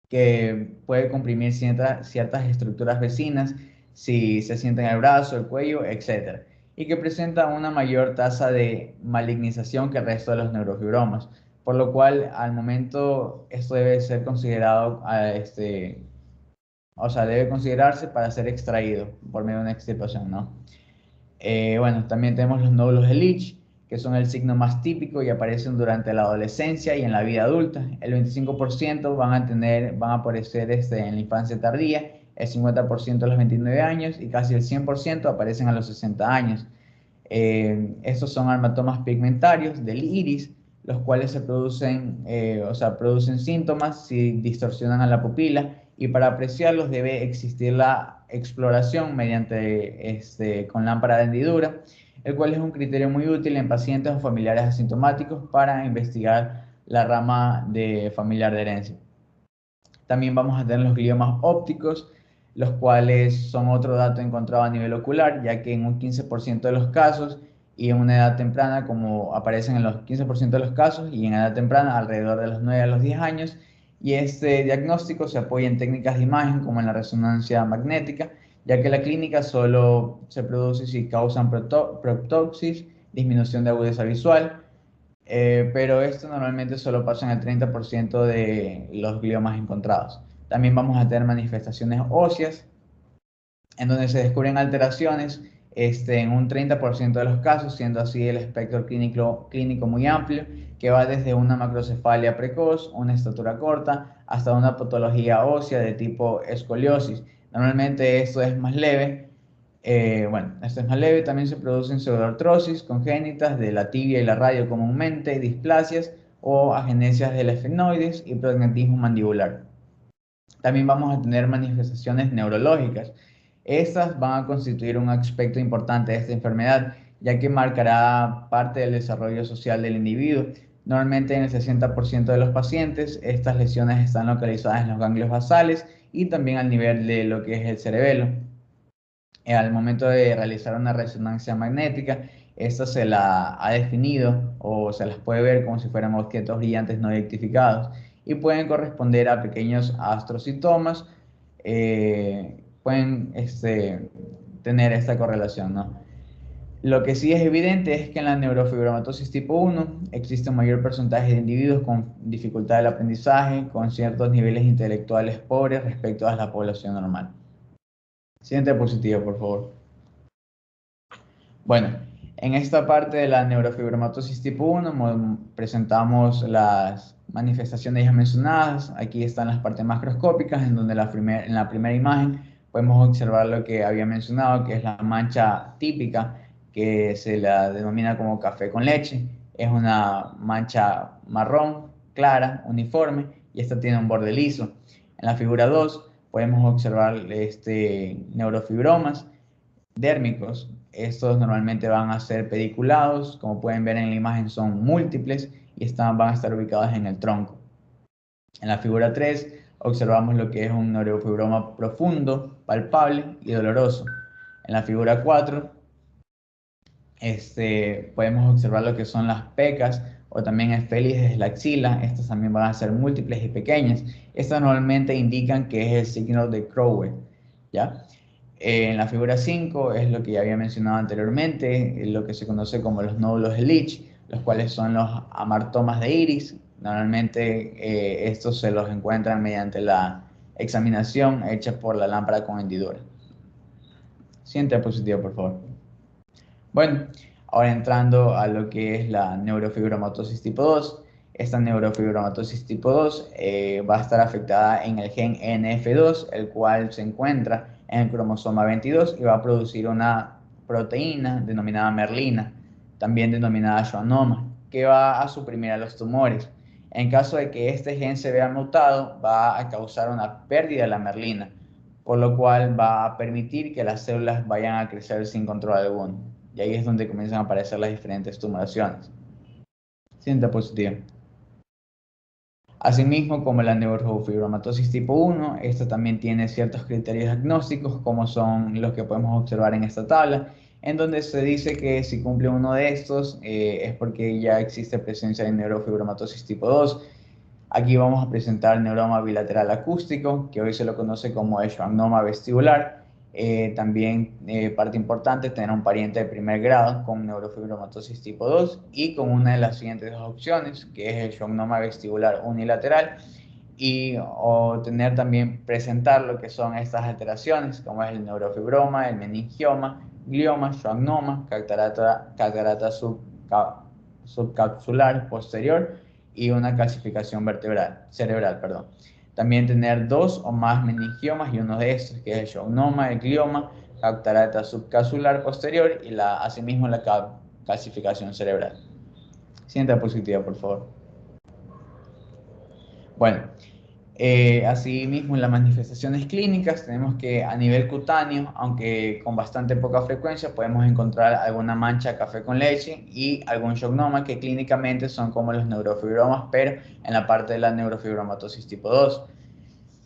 S3: que puede comprimir ciertas estructuras vecinas si se sienta en el brazo, el cuello, etc. Y que presenta una mayor tasa de malignización que el resto de los neurofibromas, por lo cual al momento esto debe ser considerado, o sea, debe considerarse para ser extraído por medio de una extirpación, ¿no? Bueno, también tenemos los nódulos de Leach, que son el signo más típico y aparecen durante la adolescencia y en la vida adulta. El 25% van a aparecer en la infancia tardía, el 50% a los 29 años y casi el 100% aparecen a los 60 años. Estos son armatomas pigmentarios del iris, los cuales producen síntomas si distorsionan a la pupila, y para apreciarlos debe existir la exploración con lámpara de hendidura, el cual es un criterio muy útil en pacientes o familiares asintomáticos para investigar la rama familiar de herencia. También vamos a tener los gliomas ópticos, los cuales son otro dato encontrado a nivel ocular, ya que en un 15% de los casos y en una edad temprana, como aparecen en los 15% de los casos y en edad temprana, alrededor de los 9 a los 10 años, y este diagnóstico se apoya en técnicas de imagen como en la resonancia magnética, ya que la clínica solo se produce si causan proptosis, disminución de agudeza visual, pero esto normalmente solo pasa en el 30% de los gliomas encontrados. También vamos a tener manifestaciones óseas, en donde se descubren alteraciones en un 30% de los casos, siendo así el espectro clínico muy amplio, que va desde una macrocefalia precoz, una estatura corta, hasta una patología ósea de tipo escoliosis. Normalmente esto es más leve. Esto es más leve. También se producen pseudoartrosis congénitas de la tibia y la radio comúnmente, displasias o agenesias del esfenoides y prognatismo mandibular. También vamos a tener manifestaciones neurológicas. Estas van a constituir un aspecto importante de esta enfermedad, ya que marcará parte del desarrollo social del individuo. Normalmente en el 60% de los pacientes, estas lesiones están localizadas en los ganglios basales y también al nivel de lo que es el cerebelo. Al momento de realizar una resonancia magnética, esta se la ha definido o se las puede ver como si fueran objetos brillantes no identificados y pueden corresponder a pequeños astrocitomas. Pueden tener esta correlación, ¿no? Lo que sí es evidente es que en la neurofibromatosis tipo 1 existe un mayor porcentaje de individuos con dificultad del aprendizaje, con ciertos niveles intelectuales pobres respecto a la población normal. Siguiente diapositiva, por favor. Bueno, en esta parte de la neurofibromatosis tipo 1 presentamos las manifestaciones ya mencionadas. Aquí están las partes macroscópicas, en donde en la primera imagen podemos observar lo que había mencionado, que es la mancha típica, que se la denomina como café con leche. Es una mancha marrón, clara, uniforme, y esta tiene un borde liso. En la figura 2 podemos observar neurofibromas dérmicos. Estos normalmente van a ser pediculados, como pueden ver en la imagen son múltiples y van a estar ubicados en el tronco. En la figura 3 observamos lo que es un neurofibroma profundo, palpable y doloroso. En la figura 4 podemos observar lo que son las pecas o también esfélices de la axila. Estas también van a ser múltiples y pequeñas. Estas normalmente indican que es el signo de Crowe, ¿ya? En la figura 5 es lo que ya había mencionado anteriormente, lo que se conoce como los nódulos de Leach, los cuales son los amartomas de iris. Normalmente estos se los encuentran mediante la examinación hecha por la lámpara con hendidura. Siguiente diapositiva, por favor. Bueno, ahora entrando a lo que es la neurofibromatosis tipo 2. Esta neurofibromatosis tipo 2 va a estar afectada en el gen NF2, el cual se encuentra en el cromosoma 22 y va a producir una proteína denominada merlina, también denominada schwannoma, que va a suprimir a los tumores. En caso de que este gen se vea mutado, va a causar una pérdida de la merlina, por lo cual va a permitir que las células vayan a crecer sin control alguno. Y ahí es donde comienzan a aparecer las diferentes tumoraciones. Siguiente diapositiva. Asimismo, como la neurofibromatosis tipo 1, esta también tiene ciertos criterios diagnósticos, como son los que podemos observar en esta tabla, en donde se dice que si cumple uno de estos es porque ya existe presencia de neurofibromatosis tipo 2. Aquí vamos a presentar neuroma bilateral acústico, que hoy se lo conoce como schwannoma vestibular. También, parte importante, tener un pariente de primer grado con neurofibromatosis tipo 2 y con una de las siguientes dos opciones, que es el schwannoma vestibular unilateral, o tener también, presentar lo que son estas alteraciones, como es el neurofibroma, el meningioma, glioma, schwannoma, catarata subcapsular posterior y una calcificación cerebral, perdón. También tener dos o más meningiomas y uno de estos, que es el schwannoma, el glioma, catarata subcapsular posterior y asimismo la calcificación cerebral. Siguiente diapositiva, por favor. Bueno, asimismo, en las manifestaciones clínicas tenemos que a nivel cutáneo, aunque con bastante poca frecuencia, podemos encontrar alguna mancha café con leche y algún schwannoma, que clínicamente son como los neurofibromas, pero en la parte de la neurofibromatosis tipo 2.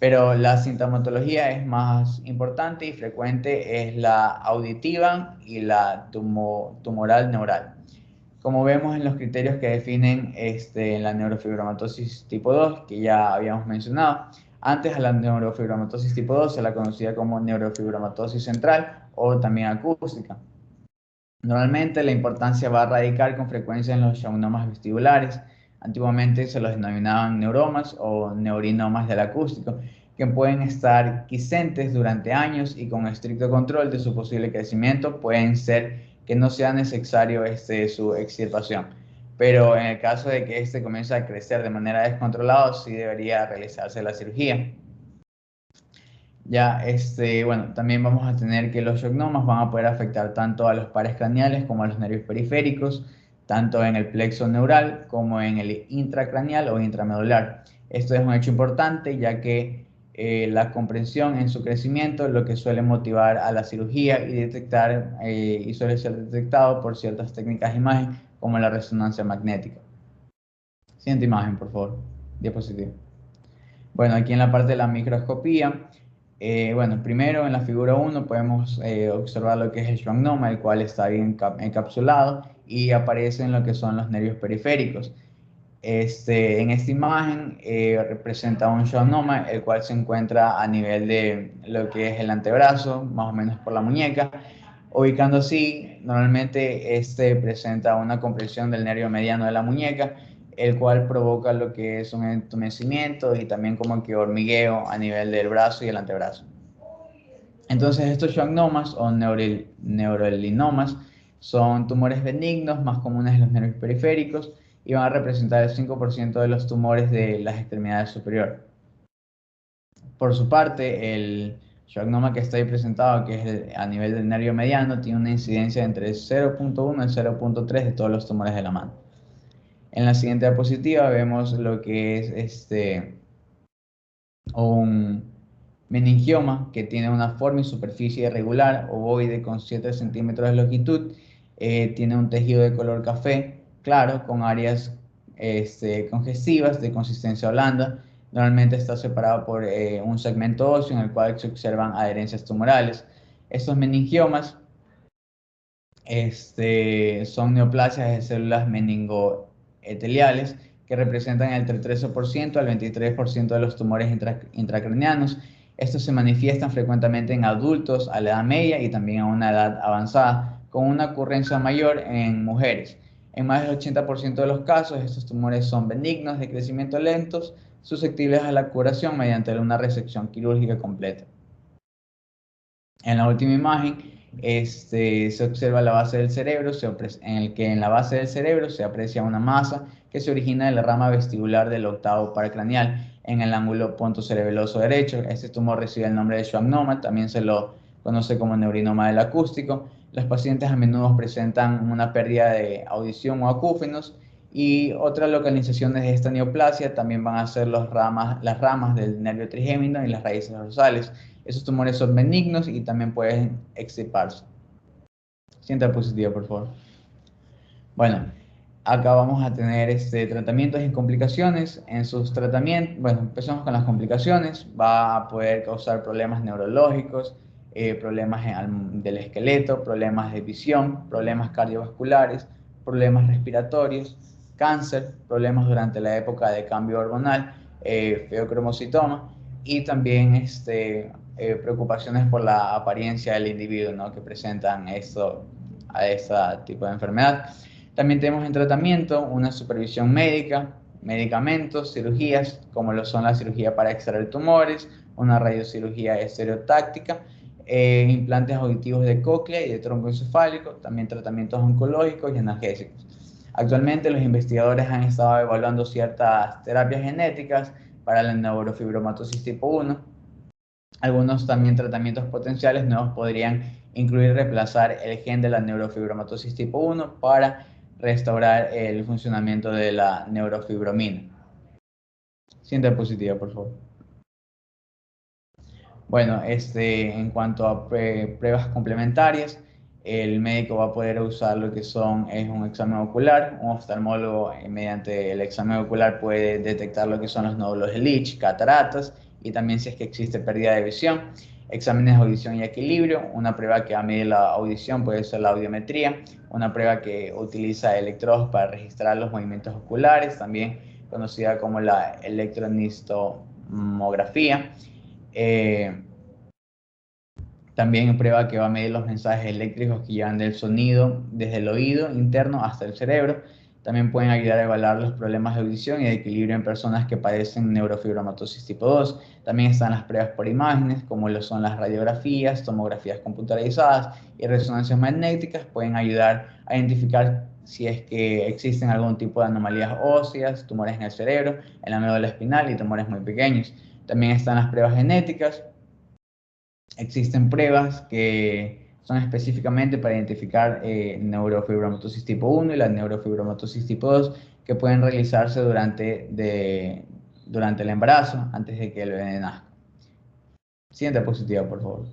S3: Pero la sintomatología es más importante y frecuente, es la auditiva y la tumoral neural. Como vemos en los criterios que definen la neurofibromatosis tipo 2, que ya habíamos mencionado, antes a la neurofibromatosis tipo 2 se la conocía como neurofibromatosis central o también acústica. Normalmente la importancia va a radicar con frecuencia en los schwannomas vestibulares. Antiguamente se los denominaban neuromas o neurinomas del acústico, que pueden estar quiescentes durante años y con estricto control de su posible crecimiento pueden ser que no sea necesario su extirpación. Pero en el caso de que comience a crecer de manera descontrolada, sí debería realizarse la cirugía. Ya, bueno, también vamos a tener que los schwannomas van a poder afectar tanto a los pares craneales como a los nervios periféricos, tanto en el plexo neural como en el intracraneal o intramedular. Esto es un hecho importante, ya que la comprensión en su crecimiento es lo que suele motivar a la cirugía y suele ser detectado por ciertas técnicas de imagen como la resonancia magnética. Siguiente imagen, por favor. Diapositiva. Bueno, aquí en la parte de la microscopía, bueno, primero en la figura 1 podemos observar lo que es el schwannoma, el cual está bien encapsulado y aparece en lo que son los nervios periféricos. En esta imagen representa un schwannoma, el cual se encuentra a nivel de lo que es el antebrazo, más o menos por la muñeca. Ubicando así, normalmente presenta una compresión del nervio mediano de la muñeca, el cual provoca lo que es un entumecimiento y también como que hormigueo a nivel del brazo y el antebrazo. Entonces estos schwannomas o neurolinomas son tumores benignos más comunes en los nervios periféricos y van a representar el 5% de los tumores de las extremidades superiores. Por su parte, el schwannoma que está ahí presentado, que es a nivel del nervio mediano, tiene una incidencia entre 0.1 y 0.3 de todos los tumores de la mano. En la siguiente diapositiva vemos lo que es un meningioma que tiene una forma y superficie irregular, ovoide, con 7 centímetros de longitud. Tiene un tejido de color café claro, con áreas congestivas de consistencia blanda. Normalmente está separado por un segmento óseo en el cual se observan adherencias tumorales. Estos meningiomas son neoplasias de células meningoeteliales que representan entre el 13% al 23% de los tumores intracraneanos. Estos se manifiestan frecuentemente en adultos a la edad media y también a una edad avanzada, con una ocurrencia mayor en mujeres. En más del 80% de los casos, estos tumores son benignos de crecimiento lentos, susceptibles a la curación mediante una resección quirúrgica completa. En la última imagen se observa la base del cerebro, en el que en la base del cerebro se aprecia una masa que se origina de la rama vestibular del octavo par craneal en el ángulo pontocerebeloso derecho. Este tumor recibe el nombre de schwannoma, también se lo conoce como neurinoma del acústico. Los pacientes a menudo presentan una pérdida de audición o acúfenos, y otras localizaciones de esta neoplasia también van a ser las ramas del nervio trigémino y las raíces dorsales. Esos tumores son benignos y también pueden extirparse. Siguiente diapositiva, por favor. Bueno, acá vamos a tener tratamientos y complicaciones. En sus tratamientos, bueno, empezamos con las complicaciones. Va a poder causar problemas neurológicos, problemas del esqueleto, problemas de visión, problemas cardiovasculares, problemas respiratorios, cáncer, problemas durante la época de cambio hormonal, feocromocitoma, y también preocupaciones por la apariencia del individuo, ¿no?, que presentan a este tipo de enfermedad. También tenemos en tratamiento una supervisión médica, medicamentos, cirugías, como lo son la cirugía para extraer tumores, una radiocirugía estereotáctica, implantes auditivos de cóclea y de tronco encefálico, también tratamientos oncológicos y analgésicos. Actualmente los investigadores han estado evaluando ciertas terapias genéticas para la neurofibromatosis tipo 1. Algunos también tratamientos potenciales nuevos podrían incluir reemplazar el gen de la neurofibromatosis tipo 1 para restaurar el funcionamiento de la neurofibromina. Siguiente diapositiva, por favor. Bueno, en cuanto a pruebas complementarias, el médico va a poder usar lo que es un examen ocular. Un oftalmólogo, mediante el examen ocular, puede detectar lo que son los nódulos de Leach, cataratas, y también si es que existe pérdida de visión. Exámenes de audición y equilibrio. Una prueba que va a medir la audición puede ser la audiometría. Una prueba que utiliza electrodos para registrar los movimientos oculares, también conocida como la electronistomografía. También prueba que va a medir los mensajes eléctricos que llevan del sonido desde el oído interno hasta el cerebro. También pueden ayudar a evaluar los problemas de audición y de equilibrio en personas que padecen neurofibromatosis tipo 2. También están las pruebas por imágenes, como lo son las radiografías, tomografías computarizadas y resonancias magnéticas. Pueden ayudar a identificar si es que existen algún tipo de anomalías óseas, tumores en el cerebro, en la médula espinal y tumores muy pequeños. También están las pruebas genéticas. Existen pruebas que son específicamente para identificar neurofibromatosis tipo 1 y la neurofibromatosis tipo 2, que pueden realizarse durante el embarazo, antes de que el bebé nazca. Siguiente diapositiva, por favor.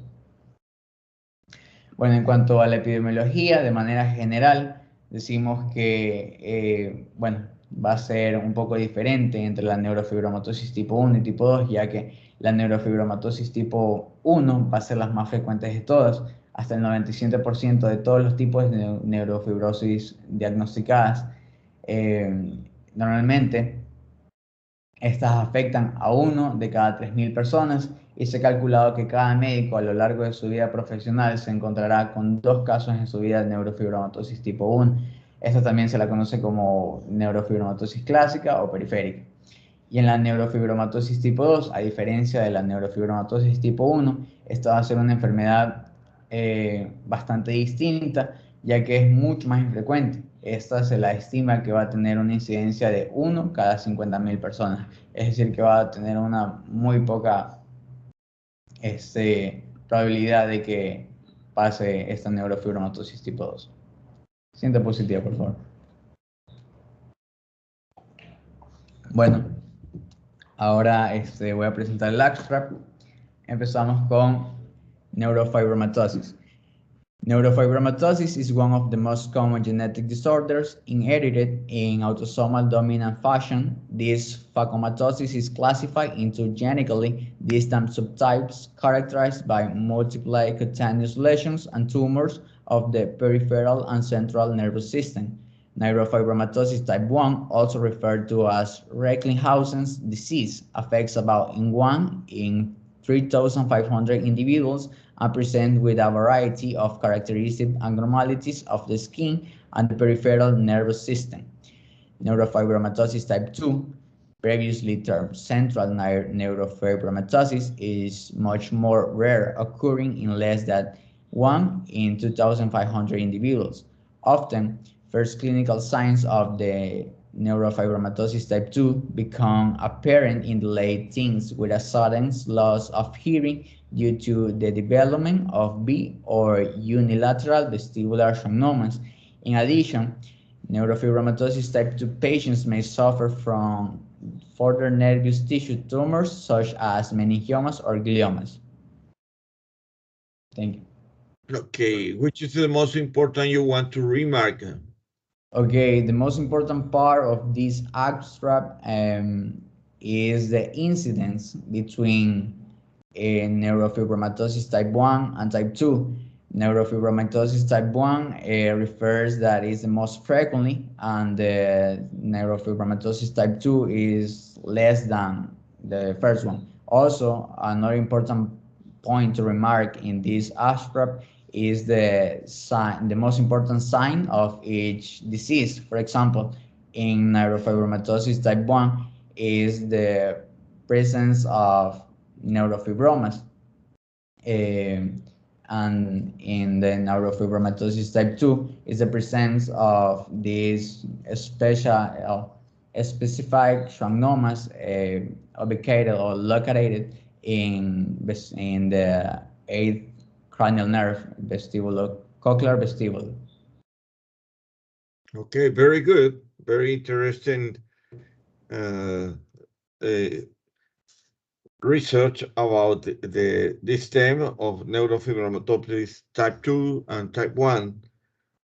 S3: Bueno, en cuanto a la epidemiología, de manera general, decimos que va a ser un poco diferente entre la neurofibromatosis tipo 1 y tipo 2, ya que la neurofibromatosis tipo 1 va a ser las más frecuentes de todas. Hasta el 97% de todos los tipos de neurofibrosis diagnosticadas. Normalmente, estas afectan a 1 de cada 3.000 personas, y se ha calculado que cada médico a lo largo de su vida profesional se encontrará con 2 casos en su vida de neurofibromatosis tipo 1. Esta también se la conoce como neurofibromatosis clásica o periférica. Y en la neurofibromatosis tipo 2, a diferencia de la neurofibromatosis tipo 1, esta va a ser una enfermedad bastante distinta, ya que es mucho más infrecuente. Esta se la estima que va a tener una incidencia de 1 cada 50.000 personas. Es decir, que va a tener una muy poca probabilidad de que pase esta neurofibromatosis tipo 2. Siguiente diapositiva, por favor. Bueno, ahora voy a presentar el abstract. Empezamos con neurofibromatosis. Neurofibromatosis is one of the most common genetic disorders inherited in autosomal dominant fashion. This phacomatosis is classified into genetically distant subtypes characterized by multiple cutaneous lesions and tumors of the peripheral and central nervous system. Neurofibromatosis type 1, also referred to as Recklinghausen's disease, affects about 1 in 3,500 individuals and present with a variety of characteristic abnormalities of the skin and the peripheral nervous system. Neurofibromatosis type 2 previously termed central neurofibromatosis, is much more rare, occurring in less than 1 in 2,500 individuals. Often, first clinical signs of the neurofibromatosis type 2 become apparent in the late teens with a sudden loss of hearing due to the development of B or unilateral vestibular schwannomas. In addition, neurofibromatosis type 2 patients may suffer from further nervous tissue tumors such as meningiomas or gliomas. Thank you.
S2: Okay, which is the most important you want to remark?
S3: Okay, the most important part of this abstract is the incidence between neurofibromatosis type 1 and type 2. Neurofibromatosis type 1 refers that is the most frequently, and neurofibromatosis type 2 is less than the first one. Also, another important point to remark in this abstract is the most important sign of each disease. For example, in neurofibromatosis type 1 is the presence of neurofibromas. And in the neurofibromatosis type 2 is the presence of these specific schwannomas ubicated or located in the 8th cranial nerve, cochlear vestibule.
S2: Okay, very good. Very interesting research about this theme of neurofibromatosis type 2 and type 1.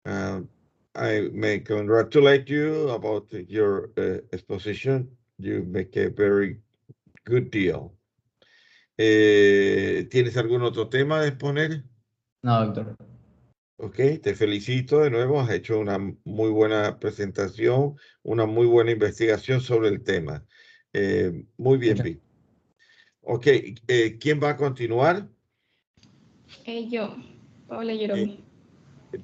S2: I may congratulate you about your exposition. You make a very good deal. ¿Tienes algún otro tema de exponer?
S3: No, doctor.
S2: Ok, te felicito de nuevo. Has hecho una muy buena presentación, una muy buena investigación sobre el tema. Muy bien, Vic. Ok, ¿quién va a continuar?
S1: Yo, Paola Yerobi.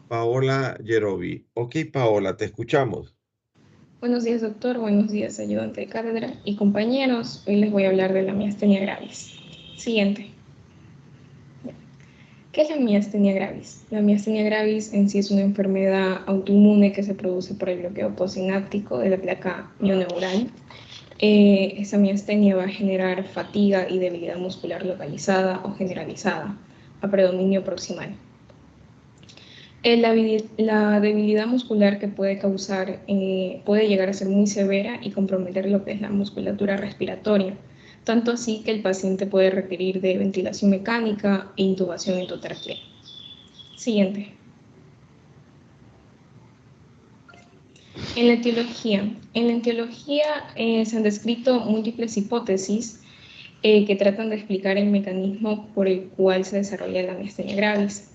S2: Paola Yerobi. Ok, Paola, te escuchamos.
S1: Buenos días, doctor. Buenos días, ayudante de cátedra y compañeros. Hoy les voy a hablar de la miastenia gravis. Siguiente. ¿Qué es la miastenia gravis? La miastenia gravis en sí es una enfermedad autoinmune que se produce por el bloqueo postsináptico de la placa mioneural. Esa miastenia va a generar fatiga y debilidad muscular localizada o generalizada, a predominio proximal. La debilidad muscular que puede causar puede llegar a ser muy severa y comprometer lo que es la musculatura respiratoria, tanto así que el paciente puede requerir de ventilación mecánica e intubación endotraqueal. Siguiente. En la etiología se han descrito múltiples hipótesis que tratan de explicar el mecanismo por el cual se desarrolla la miastenia gravis.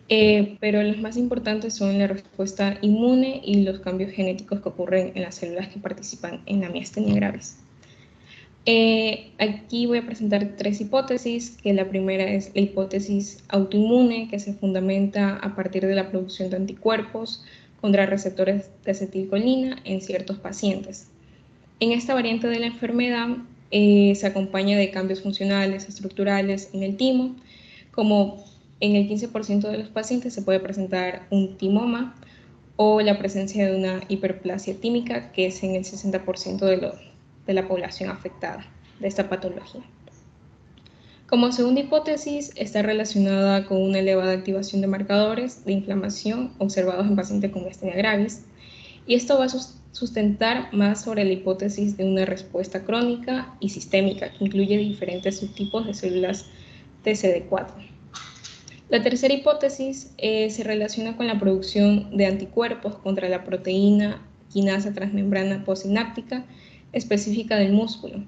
S1: Pero los más importantes son la respuesta inmune y los cambios genéticos que ocurren en las células que participan en la miastenia gravis. Aquí voy a presentar 3 hipótesis, que la primera es la hipótesis autoinmune, que se fundamenta a partir de la producción de anticuerpos contra receptores de acetilcolina en ciertos pacientes. En esta variante de la enfermedad se acompaña de cambios funcionales, estructurales en el timo, como en el 15% de los pacientes se puede presentar un timoma o la presencia de una hiperplasia tímica, que es en el 60% de la población afectada de esta patología. Como segunda hipótesis, está relacionada con una elevada activación de marcadores de inflamación observados en pacientes con miastenia gravis, y esto va a sustentar más sobre la hipótesis de una respuesta crónica y sistémica que incluye diferentes subtipos de células TCD4. La tercera hipótesis se relaciona con la producción de anticuerpos contra la proteína quinasa transmembrana postsináptica específica del músculo,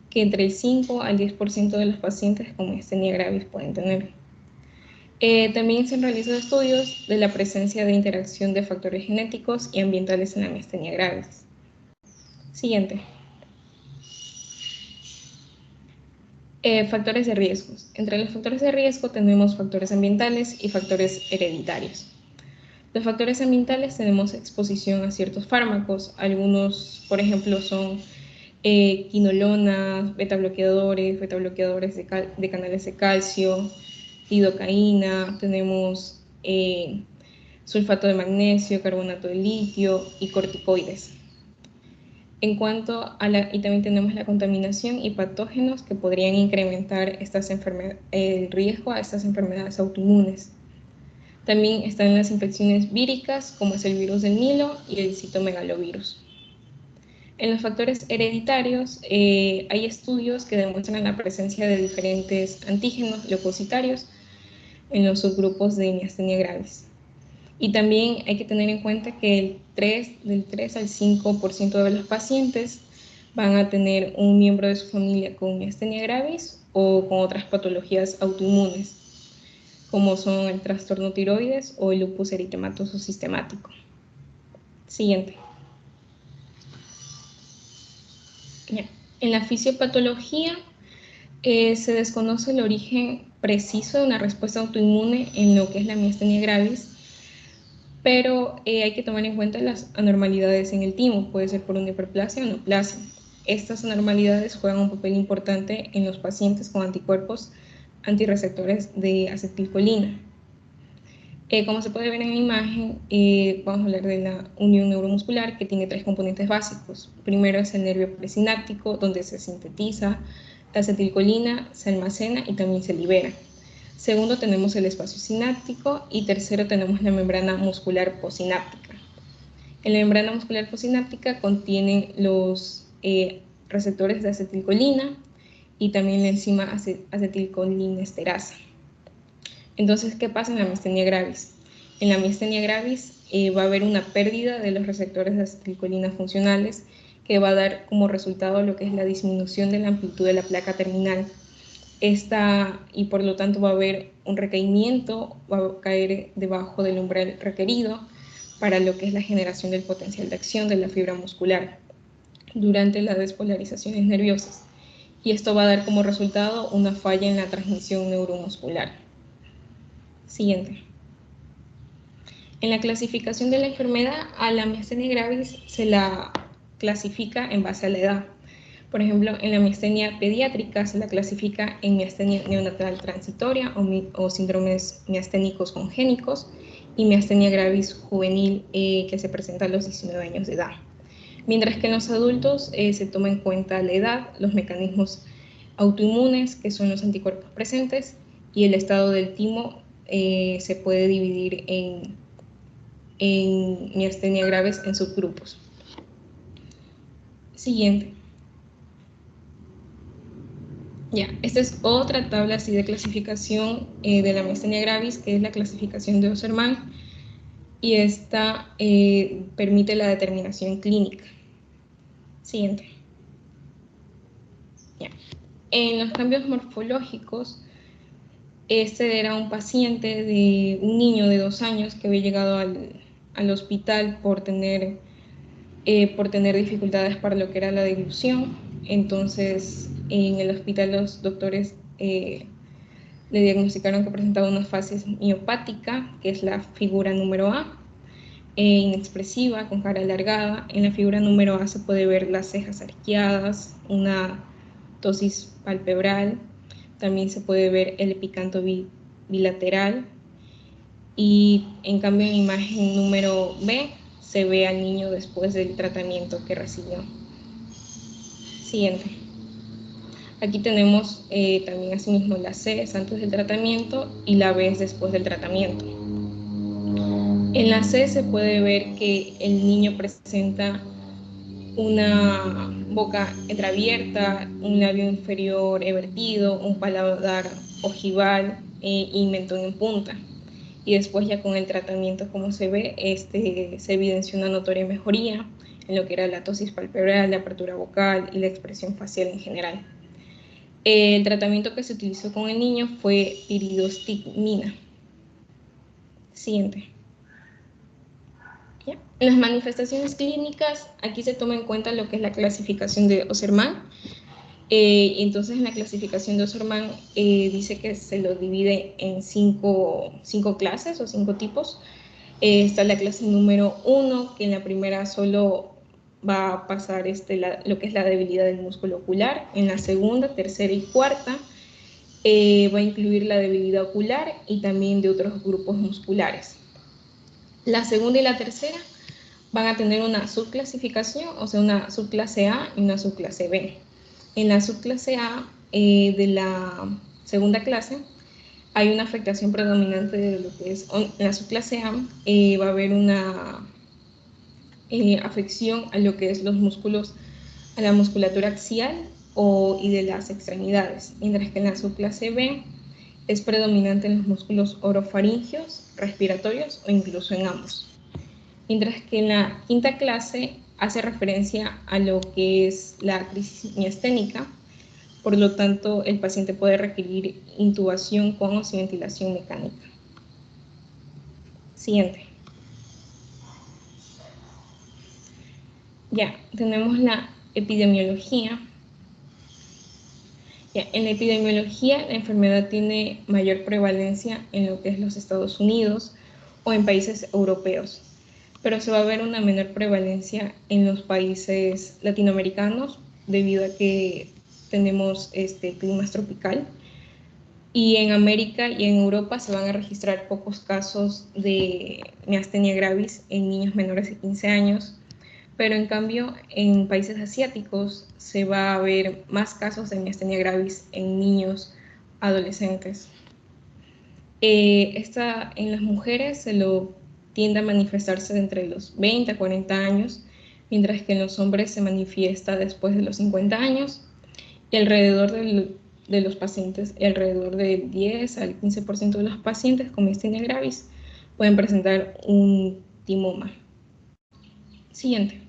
S1: que entre el 5 al 10% de los pacientes con miastenia gravis pueden tener. También se han realizado estudios de la presencia de interacción de factores genéticos y ambientales en la miastenia gravis. Siguiente. Factores de riesgos. Entre los factores de riesgo tenemos factores ambientales y factores hereditarios. Los factores ambientales tenemos exposición a ciertos fármacos. Algunos, por ejemplo, son
S4: quinolonas, betabloqueadores de canales de calcio, lidocaína, tenemos sulfato de magnesio, carbonato de litio y corticoides. En cuanto a y también tenemos la contaminación y patógenos que podrían incrementar el riesgo a estas enfermedades autoinmunes. También están las infecciones víricas, como es el virus del Nilo y el citomegalovirus. En los factores hereditarios hay estudios que demuestran la presencia de diferentes antígenos leucocitarios en los subgrupos de miastenia gravis. Y también hay que tener en cuenta que del 3 al 5% de los pacientes van a tener un miembro de su familia con miastenia gravis o con otras patologías autoinmunes, como son el trastorno tiroides o el lupus eritematoso sistemático. Siguiente. En la fisiopatología se desconoce el origen preciso de una respuesta autoinmune en lo que es la miastenia gravis, pero hay que tomar en cuenta las anormalidades en el timo, puede ser por una hiperplasia o neoplasia. Estas anormalidades juegan un papel importante en los pacientes con anticuerpos antirreceptores de acetilcolina. Como se puede ver en la imagen, vamos a hablar de la unión neuromuscular, que tiene 3 componentes básicos. Primero es el nervio presináptico, donde se sintetiza la acetilcolina, se almacena y también se libera. Segundo, tenemos el espacio sináptico y tercero, tenemos la membrana muscular posináptica. En la membrana muscular posináptica contienen los receptores de acetilcolina y también la enzima acetilcolinesterasa. Entonces, ¿qué pasa en la miastenia gravis? En la miastenia gravis va a haber una pérdida de los receptores de acetilcolina funcionales que va a dar como resultado lo que es la disminución de la amplitud de la placa terminal. Y por lo tanto va a haber un recaimiento, va a caer debajo del umbral requerido para lo que es la generación del potencial de acción de la fibra muscular durante las despolarizaciones nerviosas. Y esto va a dar como resultado una falla en la transmisión neuromuscular. Siguiente. En la clasificación de la enfermedad, a la miastenia gravis se la clasifica en base a la edad. Por ejemplo, en la miastenia pediátrica se la clasifica en miastenia neonatal transitoria o síndromes miasténicos congénicos y miastenia gravis juvenil que se presenta a los 19 años de edad. Mientras que en los adultos se toma en cuenta la edad, los mecanismos autoinmunes, que son los anticuerpos presentes, y el estado del timo se puede dividir en miastenia gravis en subgrupos. Siguiente. Ya, esta es otra tabla así de clasificación de la miastenia gravis, que es la clasificación de Osserman, y esta permite la determinación clínica. Siguiente. Ya. En los cambios morfológicos, este era un paciente de un niño de 2 años que había llegado al hospital por tener dificultades para lo que era la deglución. Entonces, en el hospital los doctores le diagnosticaron que presentaba una facies miopática, que es la figura número A, inexpresiva, con cara alargada. En la figura número A se puede ver las cejas arqueadas, una ptosis palpebral, también se puede ver el epicanto bilateral, y en cambio en la imagen número B se ve al niño después del tratamiento que recibió. Siguiente. Aquí tenemos también asimismo la C es antes del tratamiento y la B es después del tratamiento. En la C se puede ver que el niño presenta una boca entreabierta, un labio inferior evertido, un paladar ojival y mentón en punta. Y después ya con el tratamiento, como se ve, se evidenció una notoria mejoría en lo que era la ptosis palpebral, la apertura vocal y la expresión facial en general. El tratamiento que se utilizó con el niño fue piridostigmina. Siguiente. ¿Ya? En las manifestaciones clínicas, aquí se toma en cuenta lo que es la clasificación de Osserman. Entonces, en la clasificación de Osserman dice que se lo divide en 5 clases o 5 tipos. Está la clase número 1, que en la primera solo va a pasar lo que es la debilidad del músculo ocular. En la segunda, tercera y cuarta va a incluir la debilidad ocular y también de otros grupos musculares. La segunda y la tercera van a tener una subclasificación, o sea, una subclase A y una subclase B. En la subclase A de la segunda clase hay una afectación predominante de lo que es, en la subclase A va a haber una afección a lo que es los músculos, a la musculatura axial y de las extremidades, mientras que en la subclase B es predominante en los músculos orofaringeos, respiratorios o incluso en ambos. Mientras que en la quinta clase hace referencia a lo que es la crisis miasténica, por lo tanto el paciente puede requerir intubación con o sin ventilación mecánica. Siguiente. Ya, tenemos la epidemiología. Ya, en la epidemiología, la enfermedad tiene mayor prevalencia en lo que es los Estados Unidos o en países europeos, pero se va a ver una menor prevalencia en los países latinoamericanos debido a que tenemos clima tropical. Y en América y en Europa se van a registrar pocos casos de miastenia gravis en niños menores de 15 años, pero en cambio en países asiáticos se va a ver más casos de miastenia gravis en niños adolescentes. En las mujeres se lo tiende a manifestarse entre los 20 a 40 años, mientras que en los hombres se manifiesta después de los 50 años, y alrededor de los pacientes, alrededor del 10 al 15% de los pacientes con miastenia gravis pueden presentar un timoma. Siguiente.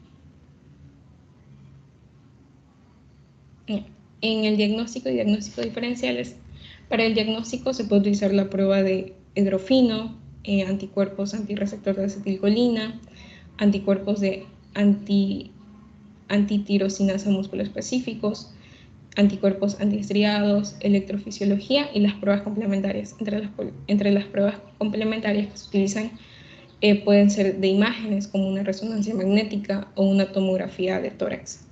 S4: En el diagnóstico y diagnóstico diferenciales, para el diagnóstico se puede utilizar la prueba de hidrofino, anticuerpos antirreceptor de acetilcolina, anticuerpos de antitirosinasa musculoespecíficos, anticuerpos antiestriados, electrofisiología y las pruebas complementarias. Entre las pruebas complementarias que se utilizan pueden ser de imágenes como una resonancia magnética o una tomografía de tórax.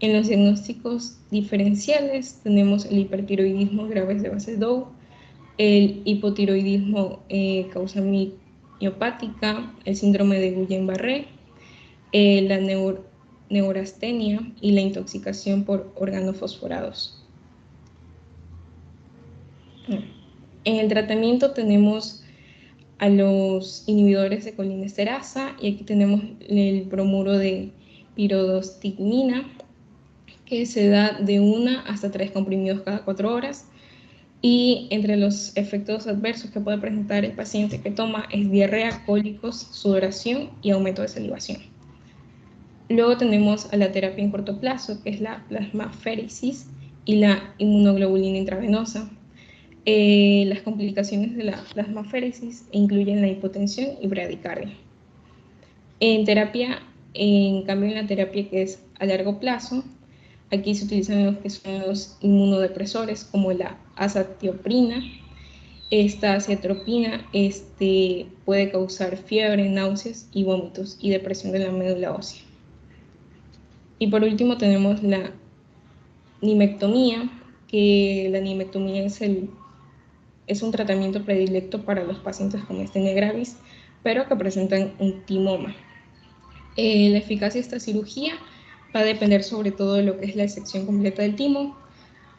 S4: En los diagnósticos diferenciales tenemos el hipertiroidismo graves de base Dow, el hipotiroidismo causa miopática, el síndrome de Guillain-Barré, la neurastenia y la intoxicación por organofosforados. En el tratamiento tenemos a los inhibidores de colinesterasa y aquí tenemos el bromuro de piridostigmina, que se da de 1 hasta 3 comprimidos cada 4 horas. Y entre los efectos adversos que puede presentar el paciente que toma es diarrea, cólicos, sudoración y aumento de salivación. Luego tenemos a la terapia en corto plazo, que es la plasmaféresis y la inmunoglobulina intravenosa. Las complicaciones de la plasmaféresis incluyen la hipotensión y bradicardia. En cambio en la terapia que es a largo plazo, aquí se utilizan los que son los inmunodepresores como la azatioprina. Esta aciatropina puede causar fiebre, náuseas y vómitos y depresión de la médula ósea. Y por último tenemos la nimectomía, que la nimectomía es un tratamiento predilecto para los pacientes con miastenia gravis, pero que presentan un timoma. La eficacia de esta cirugía va a depender sobre todo de lo que es la disección completa del timo.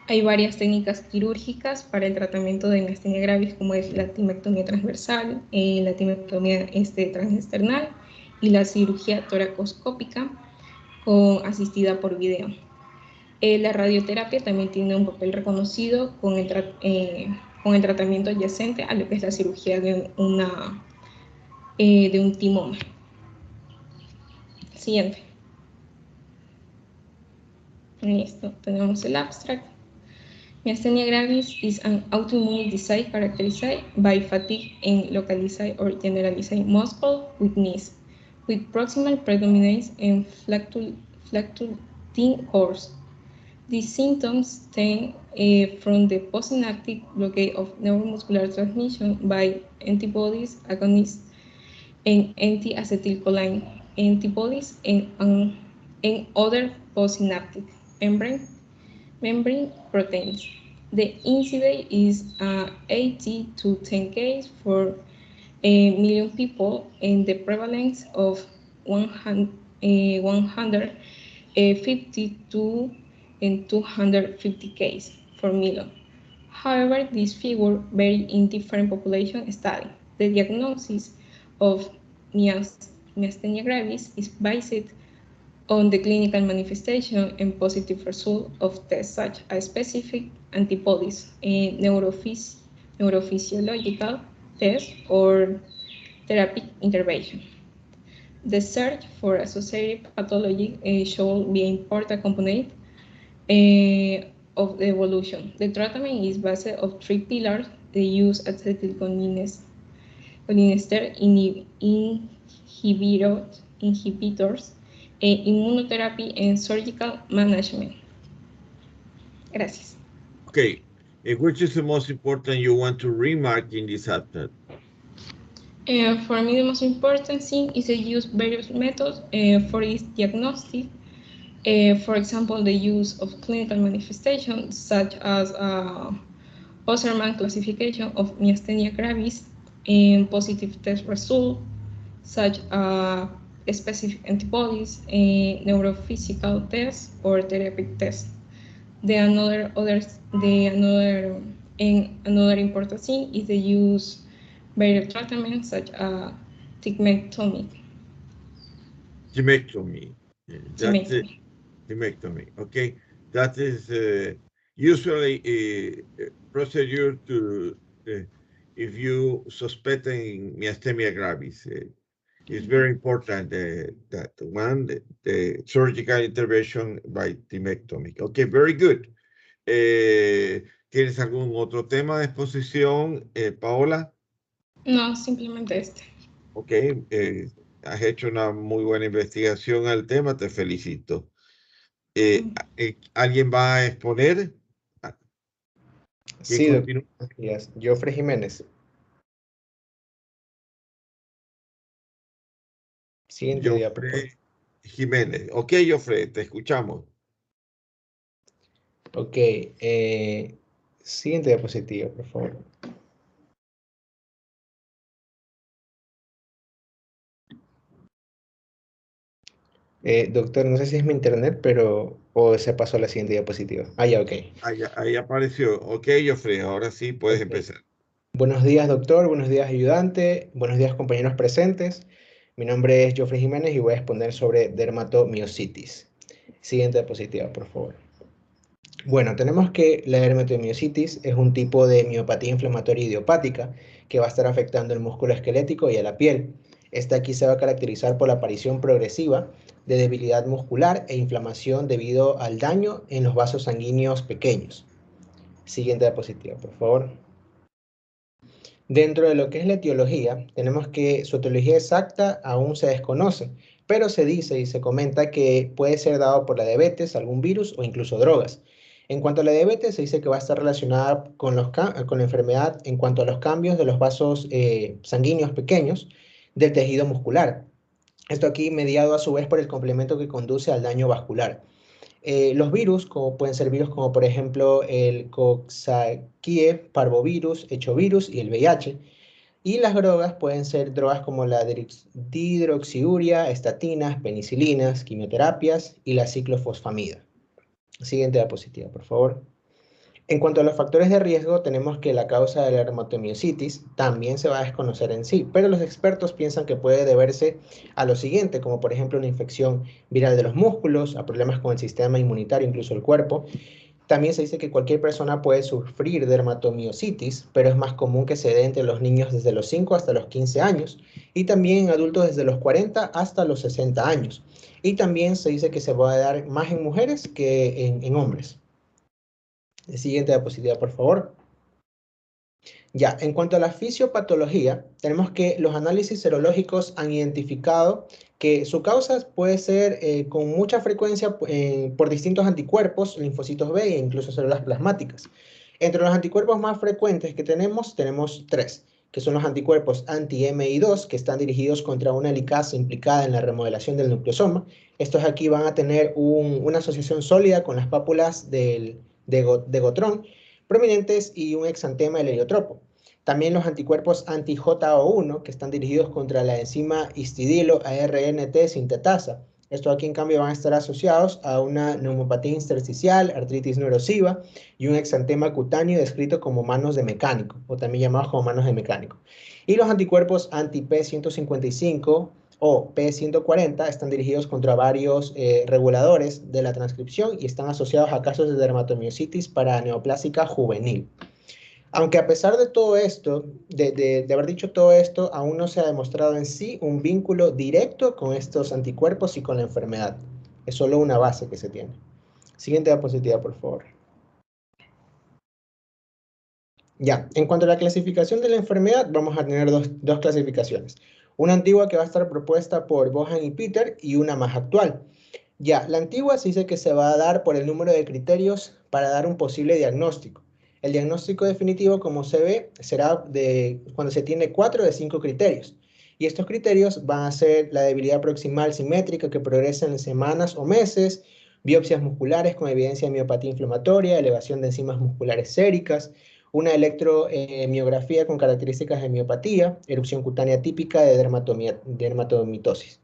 S4: Hay varias técnicas quirúrgicas para el tratamiento de miastenia gravis, como es la timectomía transversal, la timectomía transesternal y la cirugía toracoscópica asistida por video. La radioterapia también tiene un papel reconocido con el tratamiento adyacente a lo que es la cirugía de un timoma. Siguiente. Listo, tenemos el abstract. Miastenia gravis is an autoimmune disease characterized by fatigue in localized or generalized muscle weakness, with proximal predominance and fluctuating course. These symptoms stem from the postsynaptic blockade of neuromuscular transmission by antibodies agonists and anti-acetylcholine antibodies and and other postsynaptic membrane proteins. The incidence is 80 to 10 cases for a million people, and the prevalence of 150 to 250 cases per million. However, these figures vary in different population studies. The diagnosis of myasthenia gravis is based on the clinical manifestation and positive result of tests such as specific antibodies and neurophysiological tests or therapeutic intervention. The search for associated pathology should be an important component of the evolution. The treatment is based on 3 pillars: the use of acetylcholinester inhibitors, immunotherapy, and surgical management. Gracias.
S2: Okay, which is the most important you want to remark in this abstract?
S4: For me, the most important thing is to use various methods for this diagnostic. For example, the use of clinical manifestations such as Osserman classification of myasthenia gravis and positive test results such as specific antibodies, neurophysical tests, or therapeutic tests. Another important thing is the use various treatments such as thymectomy.
S2: Thymectomy. That's it. Thymectomy. Okay, that is usually a procedure to if you suspecting myasthenia gravis. It's very important that one, the surgical intervention by thymectomy. Okay, very good. ¿Tienes algún otro tema de exposición, Paola?
S4: No, simplemente este.
S2: Ok, has hecho una muy buena investigación al tema, te felicito. ¿Alguien va a exponer?
S5: Sí, doctor. Jofre Jiménez. Siguiente diapositiva, por favor.
S2: Jiménez. Ok, Jofre, te escuchamos.
S5: Ok, siguiente diapositiva, por favor. Doctor, no sé si es mi internet, pero o se pasó a la siguiente diapositiva. Ah, ya, ok.
S2: Ahí apareció. Ok, Jofre, ahora sí puedes empezar.
S5: Buenos días, doctor. Buenos días, ayudante. Buenos días, compañeros presentes. Mi nombre es Jofre Jiménez y voy a exponer sobre dermatomiositis. Siguiente diapositiva, por favor. Bueno, tenemos que la dermatomiositis es un tipo de miopatía inflamatoria idiopática que va a estar afectando el músculo esquelético y a la piel. Esta aquí se va a caracterizar por la aparición progresiva de debilidad muscular e inflamación debido al daño en los vasos sanguíneos pequeños. Siguiente diapositiva, por favor. Dentro de lo que es la etiología, tenemos que su etiología exacta aún se desconoce, pero se dice y se comenta que puede ser dado por la diabetes, algún virus o incluso drogas. En cuanto a la diabetes, se dice que va a estar relacionada con la enfermedad en cuanto a los cambios de los vasos sanguíneos pequeños del tejido muscular. Esto aquí mediado a su vez por el complemento que conduce al daño vascular. Los virus, como pueden ser virus como por ejemplo el Coxsackie, parvovirus, hechovirus y el VIH. Y las drogas pueden ser drogas como la dihidroxiurea, estatinas, penicilinas, quimioterapias y la ciclofosfamida. Siguiente diapositiva, por favor. En cuanto a los factores de riesgo, tenemos que la causa de la dermatomiositis también se va a desconocer en sí, pero los expertos piensan que puede deberse a lo siguiente, como por ejemplo una infección viral de los músculos, a problemas con el sistema inmunitario, incluso el cuerpo. También se dice que cualquier persona puede sufrir dermatomiositis, pero es más común que se dé entre los niños desde los 5 hasta los 15 años y también en adultos desde los 40 hasta los 60 años. Y también se dice que se va a dar más en mujeres que en hombres. Siguiente diapositiva, por favor. Ya, en cuanto a la fisiopatología, tenemos que los análisis serológicos han identificado que su causa puede ser con mucha frecuencia por distintos anticuerpos, linfocitos B e incluso células plasmáticas. Entre los anticuerpos más frecuentes que tenemos 3, que son los anticuerpos anti-MI2, que están dirigidos contra una helicasa implicada en la remodelación del nucleosoma. Estos aquí van a tener una asociación sólida con las pápulas de Gotrón prominentes y un exantema del heliotropo. También los anticuerpos anti-JO1, que están dirigidos contra la enzima histidilo ARNT sintetasa. Estos aquí, en cambio, van a estar asociados a una neumopatía intersticial, artritis no erosiva y un exantema cutáneo descrito como manos de mecánico, o también llamados como manos de mecánico. Y los anticuerpos anti-P155 o P140 están dirigidos contra varios reguladores de la transcripción y están asociados a casos de dermatomiositis paraneoplásica juvenil. Aunque a pesar de todo esto, de haber dicho todo esto, aún no se ha demostrado en sí un vínculo directo con estos anticuerpos y con la enfermedad. Es solo una base que se tiene. Siguiente diapositiva, por favor. Ya, en cuanto a la clasificación de la enfermedad, vamos a tener dos clasificaciones. Una antigua que va a estar propuesta por Bohan y Peter y una más actual. Ya, la antigua se dice que se va a dar por el número de criterios para dar un posible diagnóstico. El diagnóstico definitivo, como se ve, será cuando se tiene 4 de 5 criterios. Y estos criterios van a ser la debilidad proximal simétrica que progresa en semanas o meses, biopsias musculares con evidencia de miopatía inflamatoria, elevación de enzimas musculares séricas, una electromiografía con características de miopatía, erupción cutánea típica de dermatomitosis.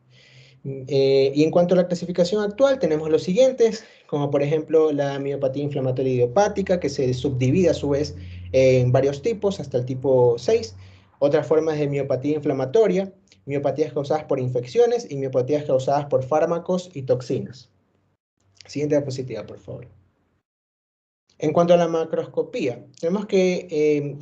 S5: Y en cuanto a la clasificación actual, tenemos los siguientes, como por ejemplo la miopatía inflamatoria idiopática, que se subdivide a su vez en varios tipos, hasta el tipo 6. Otras formas de miopatía inflamatoria, miopatías causadas por infecciones y miopatías causadas por fármacos y toxinas. Siguiente diapositiva, por favor. En cuanto a la macroscopía, tenemos que,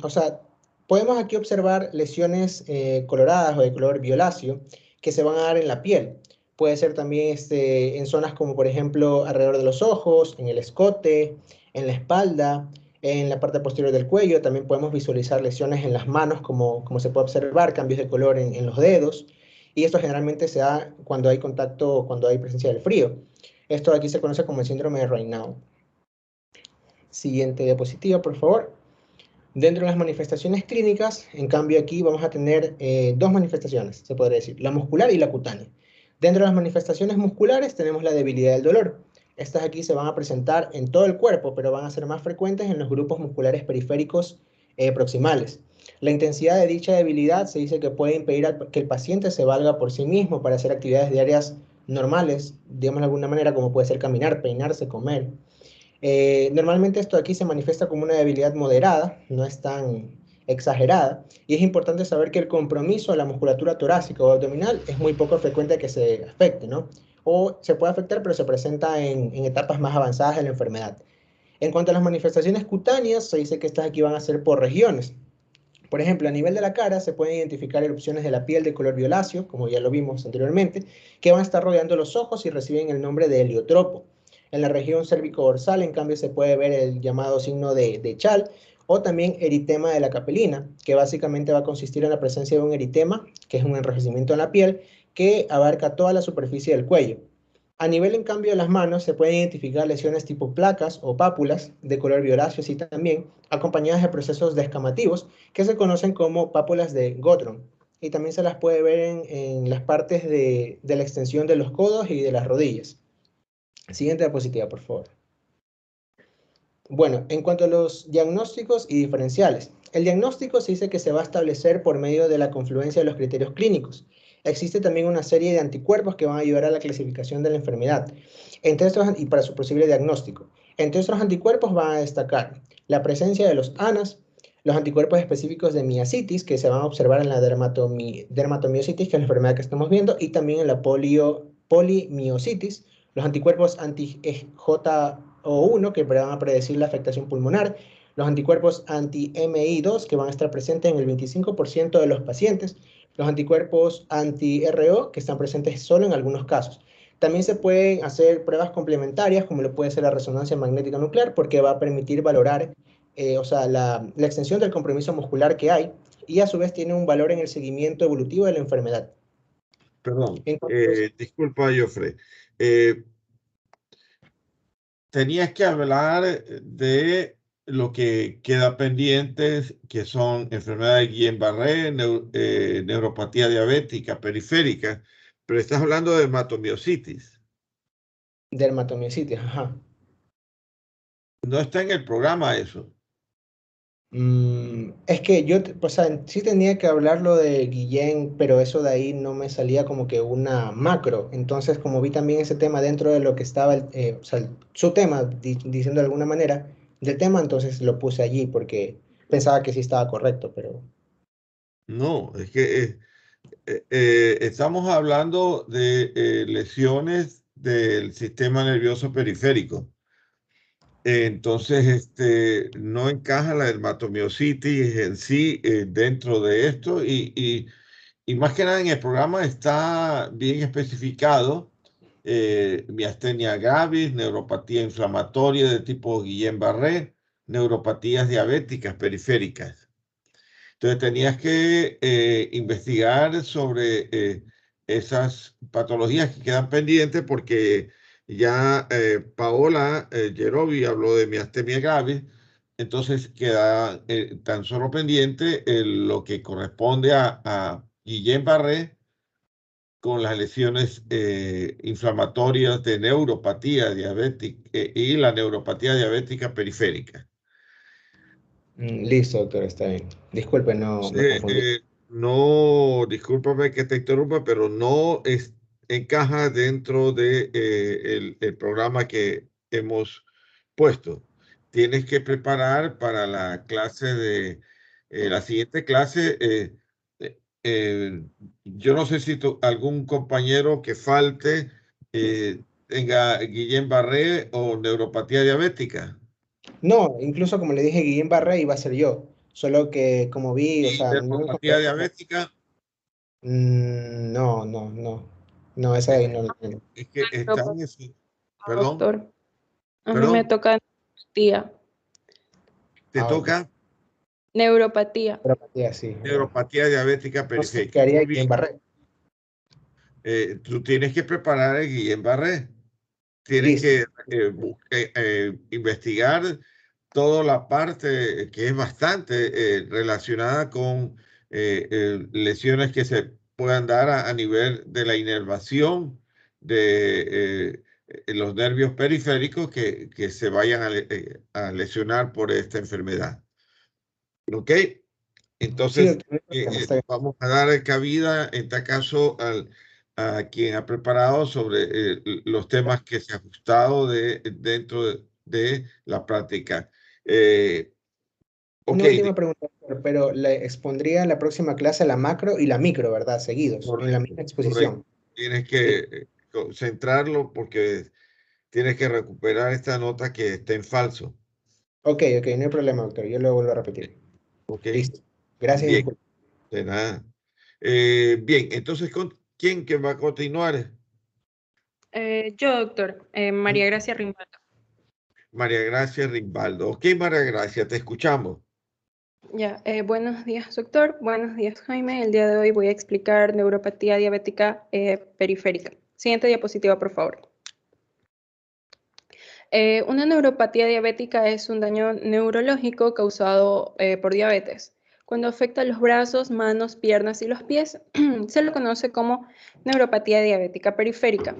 S5: podemos aquí observar lesiones coloradas o de color violáceo que se van a dar en la piel. Puede ser también en zonas como, por ejemplo, alrededor de los ojos, en el escote, en la espalda, en la parte posterior del cuello. También podemos visualizar lesiones en las manos, como se puede observar, cambios de color en los dedos. Y esto generalmente se da cuando hay contacto, cuando hay presencia del frío. Esto aquí se conoce como el síndrome de Raynaud. Siguiente diapositiva, por favor. Dentro de las manifestaciones clínicas, en cambio aquí vamos a tener dos manifestaciones, se podría decir, la muscular y la cutánea. Dentro de las manifestaciones musculares tenemos la debilidad del dolor. Estas aquí se van a presentar en todo el cuerpo, pero van a ser más frecuentes en los grupos musculares periféricos proximales. La intensidad de dicha debilidad se dice que puede impedir que el paciente se valga por sí mismo para hacer actividades diarias normales, digamos de alguna manera, como puede ser caminar, peinarse, comer. Normalmente esto aquí se manifiesta como una debilidad moderada, no es tan exagerada, y es importante saber que el compromiso a la musculatura torácica o abdominal es muy poco frecuente que se afecte, ¿no? O se puede afectar, pero se presenta en etapas más avanzadas de la enfermedad. En cuanto a las manifestaciones cutáneas, se dice que estas aquí van a ser por regiones. Por ejemplo, a nivel de la cara se pueden identificar erupciones de la piel de color violáceo, como ya lo vimos anteriormente, que van a estar rodeando los ojos y reciben el nombre de heliotropo. En la región cérvico-dorsal, en cambio, se puede ver el llamado signo de Chal, o también eritema de la capelina, que básicamente va a consistir en la presencia de un eritema, que es un enrojecimiento en la piel, que abarca toda la superficie del cuello. A nivel, en cambio, de las manos, se pueden identificar lesiones tipo placas o pápulas de color violáceo, así también, acompañadas de procesos descamativos, que se conocen como pápulas de Gottron. Y también se las puede ver en las partes de la extensión de los codos y de las rodillas. Siguiente diapositiva, por favor. Bueno, en cuanto a los diagnósticos y diferenciales. El diagnóstico se dice que se va a establecer por medio de la confluencia de los criterios clínicos. Existe también una serie de anticuerpos que van a ayudar a la clasificación de la enfermedad y para su posible diagnóstico. Entre estos anticuerpos van a destacar la presencia de los ANAS, los anticuerpos específicos de miasitis, que se van a observar en la dermatomiositis, que es la enfermedad que estamos viendo, y también en la polimiositis, los anticuerpos anti-JO1, que van a predecir la afectación pulmonar, los anticuerpos anti-MI2, que van a estar presentes en el 25% de los pacientes, los anticuerpos anti-RO, que están presentes solo en algunos casos. También se pueden hacer pruebas complementarias, como lo puede ser la resonancia magnética nuclear, porque va a permitir valorar la extensión del compromiso muscular que hay, y a su vez tiene un valor en el seguimiento evolutivo de la enfermedad.
S2: Perdón, disculpa, Joffre. Tenías que hablar de lo que queda pendiente, que son enfermedades de Guillain-Barré, neuropatía diabética periférica, pero estás hablando de dermatomiositis.
S5: Dermatomiositis, ajá.
S2: No está en el programa eso.
S5: Es que yo, o sea, sí tenía que hablarlo de Guillén, pero eso de ahí no me salía como que una macro. Entonces, como vi también ese tema dentro de lo que estaba, o sea, su tema, diciendo de alguna manera, del tema, entonces lo puse allí porque pensaba que sí estaba correcto, pero...
S2: No, es que estamos hablando de lesiones del sistema nervioso periférico. Entonces, no encaja la dermatomiositis en sí dentro de esto y más que nada en el programa está bien especificado miastenia gravis, neuropatía inflamatoria de tipo Guillain-Barré, neuropatías diabéticas periféricas. Entonces tenías que investigar sobre esas patologías que quedan pendientes porque ya Paola Yerovi habló de miastenia gravis, entonces queda tan solo pendiente lo que corresponde a Guillain-Barré con las lesiones inflamatorias de neuropatía diabética y la neuropatía diabética periférica.
S5: Listo, doctor, está bien. Disculpe, no me confundí.
S2: No, discúlpame que te interrumpa, pero no encaja dentro de el programa que hemos puesto. Tienes que preparar para la clase de la siguiente clase. Yo no sé si algún compañero que falte tenga Guillain-Barré o neuropatía diabética.
S5: No, incluso como le dije, Guillain-Barré iba a ser yo, solo que como vi, o
S2: ¿Y
S5: sea, no
S2: neuropatía
S5: encontré...
S2: diabética?
S5: No, esa de ahí no la tengo.
S2: Es que está en ese. Perdón,
S6: Doctor, a mí me
S2: perdón,
S6: toca neuropatía.
S2: te
S5: Ah, ok.
S2: toca
S6: Neuropatía.
S5: Neuropatía, sí, ¿verdad?
S2: neuropatía diabética
S5: No sé qué
S2: periférica.
S5: haría
S2: Muy bien.
S5: Guillain-Barré.
S2: Tú tienes que preparar el Guillain-Barré. Tienes
S5: Listo.
S2: que investigar toda la parte que es bastante relacionada con lesiones que se puedan dar a nivel de la inervación de los nervios periféricos que se vayan a lesionar por esta enfermedad. ¿Ok?
S5: Sí,
S2: Entonces,
S5: doctor, no hay problema, está bien.
S2: vamos a dar cabida, en este caso, a quien ha preparado sobre los temas que se ha ajustado dentro de la práctica. Ok,
S5: Una última pregunta, doctor, pero le expondría en la próxima clase la macro y la micro, ¿verdad? Seguidos, en la
S2: correcto,
S5: misma
S2: correcto.
S5: exposición.
S2: Tienes que
S5: Listo.
S2: concentrarlo porque tienes que recuperar esta nota que está en falso.
S5: Ok, no hay problema, doctor, yo lo vuelvo a repetir.
S2: Ok,
S5: Listo. Gracias y
S2: bien,
S5: disculpe.
S2: de nada. Bien, entonces, ¿quién que va a continuar?
S6: Yo, doctor, María Gracia Rimbaldo.
S2: María Gracia Rimbaldo. Ok, María Gracia, te escuchamos.
S6: Ya, buenos días, doctor. Buenos días, Jaime. El día de hoy voy a explicar neuropatía diabética periférica. Siguiente diapositiva, por favor. Una neuropatía diabética es un daño neurológico causado por diabetes. Cuando afecta los brazos, manos, piernas y los pies, se lo conoce como neuropatía diabética periférica.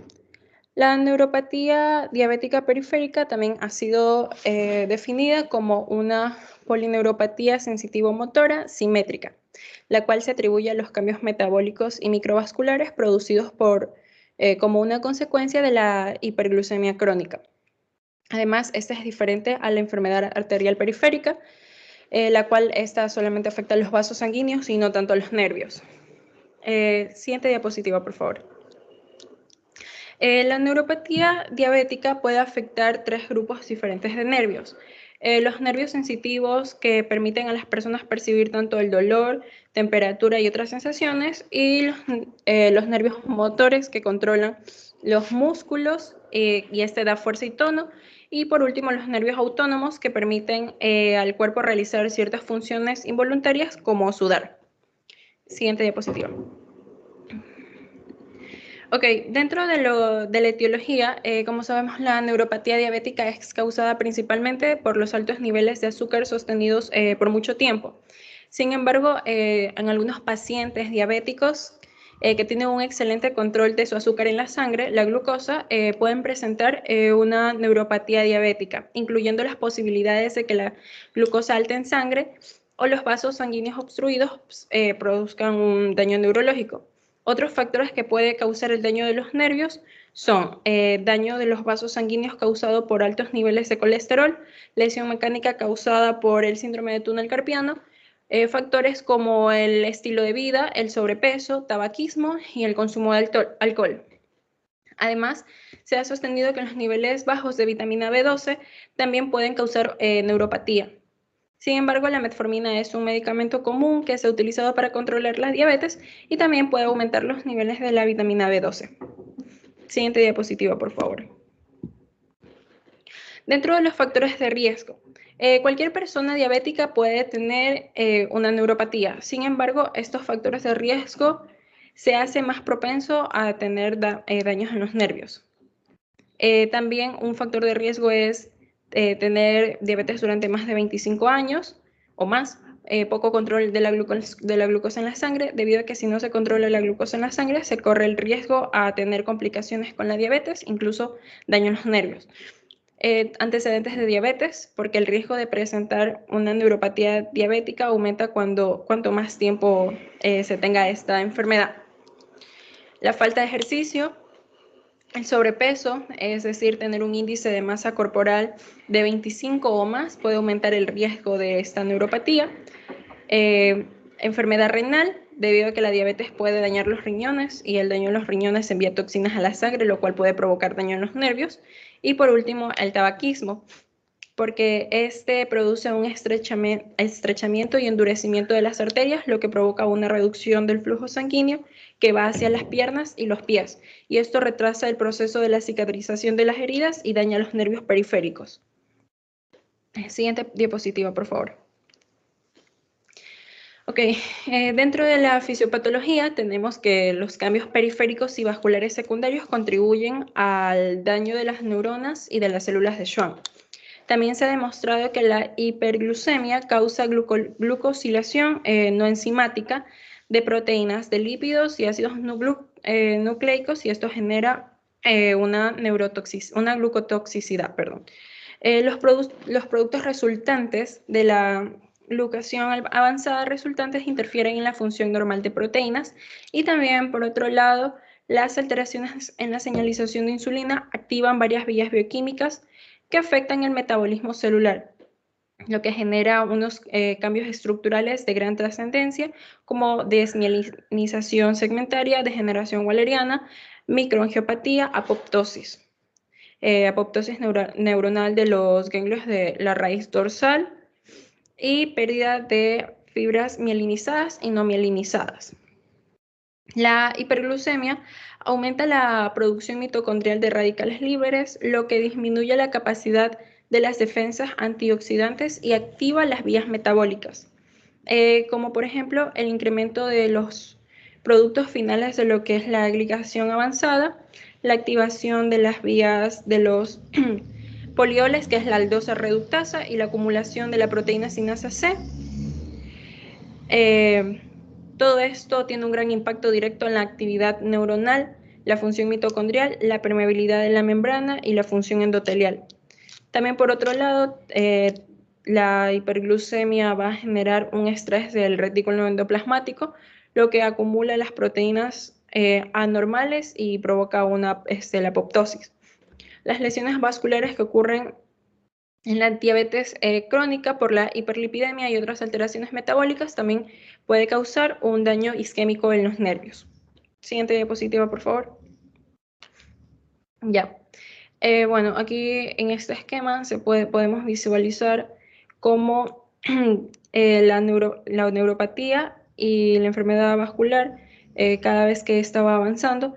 S6: La neuropatía diabética periférica también ha sido definida como una polineuropatía sensitivo-motora simétrica, la cual se atribuye a los cambios metabólicos y microvasculares producidos como una consecuencia de la hiperglucemia crónica. Además, esta es diferente a la enfermedad arterial periférica, la cual esta solamente afecta a los vasos sanguíneos y no tanto a los nervios. Siguiente diapositiva, por favor. La neuropatía diabética puede afectar 3 grupos diferentes de nervios. Los nervios sensitivos que permiten a las personas percibir tanto el dolor, temperatura y otras sensaciones, y los nervios motores que controlan los músculos y este da fuerza y tono. Y por último, los nervios autónomos que permiten al cuerpo realizar ciertas funciones involuntarias como sudar. Siguiente diapositiva. Ok, dentro de la etiología, como sabemos, la neuropatía diabética es causada principalmente por los altos niveles de azúcar sostenidos por mucho tiempo. Sin embargo, en algunos pacientes diabéticos que tienen un excelente control de su azúcar en la sangre, la glucosa, pueden presentar una neuropatía diabética, incluyendo las posibilidades de que la glucosa alta en sangre o los vasos sanguíneos obstruidos produzcan un daño neurológico. Otros factores que puede causar el daño de los nervios son daño de los vasos sanguíneos causado por altos niveles de colesterol, lesión mecánica causada por el síndrome de túnel carpiano, factores como el estilo de vida, el sobrepeso, tabaquismo y el consumo de alcohol. Además, se ha sostenido que los niveles bajos de vitamina B12 también pueden causar neuropatía. Sin embargo, la metformina es un medicamento común que se ha utilizado para controlar la diabetes y también puede aumentar los niveles de la vitamina B12. Siguiente diapositiva, por favor. Dentro de los factores de riesgo, cualquier persona diabética puede tener una neuropatía. Sin embargo, estos factores de riesgo se hacen más propenso a tener daños en los nervios. También un factor de riesgo es tener diabetes durante más de 25 años o más, poco control de la glucosa en la sangre, debido a que si no se controla la glucosa en la sangre, se corre el riesgo a tener complicaciones con la diabetes, incluso daño en los nervios. Antecedentes de diabetes, porque el riesgo de presentar una neuropatía diabética aumenta cuanto más tiempo se tenga esta enfermedad. La falta de ejercicio, el sobrepeso, es decir, tener un índice de masa corporal de 25 o más, puede aumentar el riesgo de esta neuropatía. Enfermedad renal, debido a que la diabetes puede dañar los riñones y el daño en los riñones envía toxinas a la sangre, lo cual puede provocar daño en los nervios. Y por último, el tabaquismo, porque este produce un estrechamiento y endurecimiento de las arterias, lo que provoca una reducción del flujo sanguíneo que va hacia las piernas y los pies, y esto retrasa el proceso de la cicatrización de las heridas y daña los nervios periféricos. Siguiente diapositiva, por favor. Ok, dentro de la fisiopatología tenemos que los cambios periféricos y vasculares secundarios contribuyen al daño de las neuronas y de las células de Schwann. También se ha demostrado que la hiperglucemia causa glucosilación no enzimática de proteínas, de lípidos y ácidos nucleicos, y esto genera una glucotoxicidad. Los productos resultantes de la glucación avanzada resultantes interfieren en la función normal de proteínas, y también, por otro lado, las alteraciones en la señalización de insulina activan varias vías bioquímicas que afectan el metabolismo celular, lo que genera unos cambios estructurales de gran trascendencia, como desmielinización segmentaria, degeneración walleriana, microangiopatía, apoptosis. Apoptosis neuronal de los ganglios de la raíz dorsal y pérdida de fibras mielinizadas y no mielinizadas. La hiperglucemia aumenta la producción mitocondrial de radicales libres, lo que disminuye la capacidad de las defensas antioxidantes y activa las vías metabólicas, como por ejemplo el incremento de los productos finales de lo que es la glicación avanzada, la activación de las vías de los polioles, que es la aldosa reductasa, y la acumulación de la proteína sinasa C. Todo esto tiene un gran impacto directo en la actividad neuronal, la función mitocondrial, la permeabilidad de la membrana y la función endotelial. También, por otro lado, la hiperglucemia va a generar un estrés del retículo endoplasmático, lo que acumula las proteínas anormales y provoca la apoptosis. Las lesiones vasculares que ocurren en la diabetes crónica por la hiperlipidemia y otras alteraciones metabólicas también puede causar un daño isquémico en los nervios. Siguiente diapositiva, por favor. Ya. Bueno, aquí en este esquema podemos visualizar cómo la neuropatía y la enfermedad vascular, cada vez que esta va avanzando,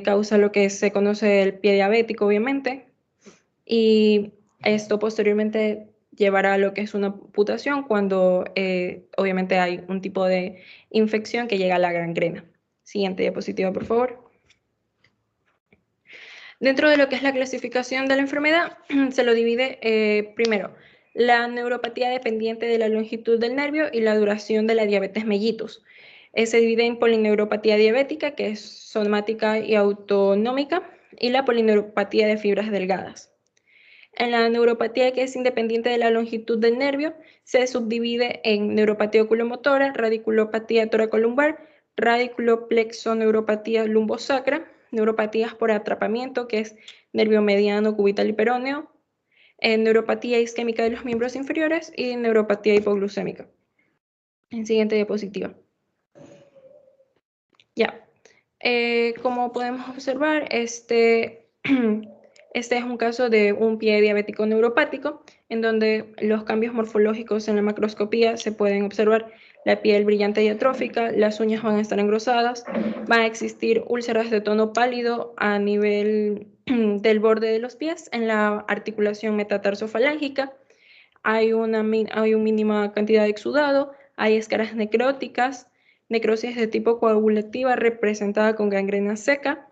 S6: causa lo que se conoce el pie diabético, obviamente, y esto posteriormente llevará a lo que es una amputación cuando obviamente hay un tipo de infección que llega a la gangrena. Siguiente diapositiva, por favor. Dentro de lo que es la clasificación de la enfermedad, se lo divide primero la neuropatía dependiente de la longitud del nervio y la duración de la diabetes mellitus. Se divide en polineuropatía diabética, que es somática y autonómica, y la polineuropatía de fibras delgadas. En la neuropatía que es independiente de la longitud del nervio, se subdivide en neuropatía oculomotora, radiculopatía toracolumbar, radiculoplexoneuropatía lumbosacra, neuropatías por atrapamiento, que es nervio mediano, cubital y peroneo, neuropatía isquémica de los miembros inferiores y neuropatía hipoglucémica. En siguiente diapositiva. Ya. Como podemos observar, este es un caso de un pie diabético neuropático, en donde los cambios morfológicos en la macroscopía se pueden observar: la piel brillante y atrófica, las uñas van a estar engrosadas, van a existir úlceras de tono pálido a nivel del borde de los pies en la articulación metatarsofalángica, hay una mínima cantidad de exudado, hay escaras necróticas, necrosis de tipo coagulativa representada con gangrena seca,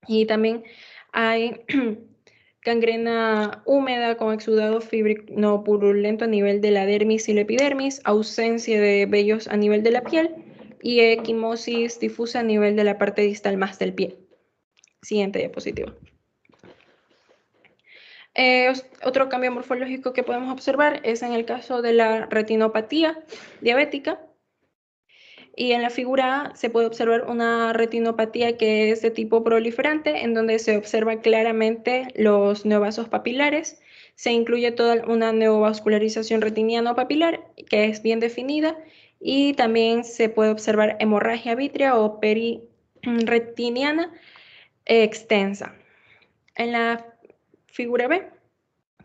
S6: y también hay gangrena húmeda con exudado fibrinopurulento a nivel de la dermis y la epidermis, ausencia de vellos a nivel de la piel y equimosis difusa a nivel de la parte distal más del pie. Siguiente diapositiva. Otro cambio morfológico que podemos observar es en el caso de la retinopatía diabética. Y en la figura A se puede observar una retinopatía que es de tipo proliferante, en donde se observa claramente los neovasos papilares. Se incluye toda una neovascularización retiniano-papilar, que es bien definida, y también se puede observar hemorragia vítrea o periretiniana extensa. En la figura B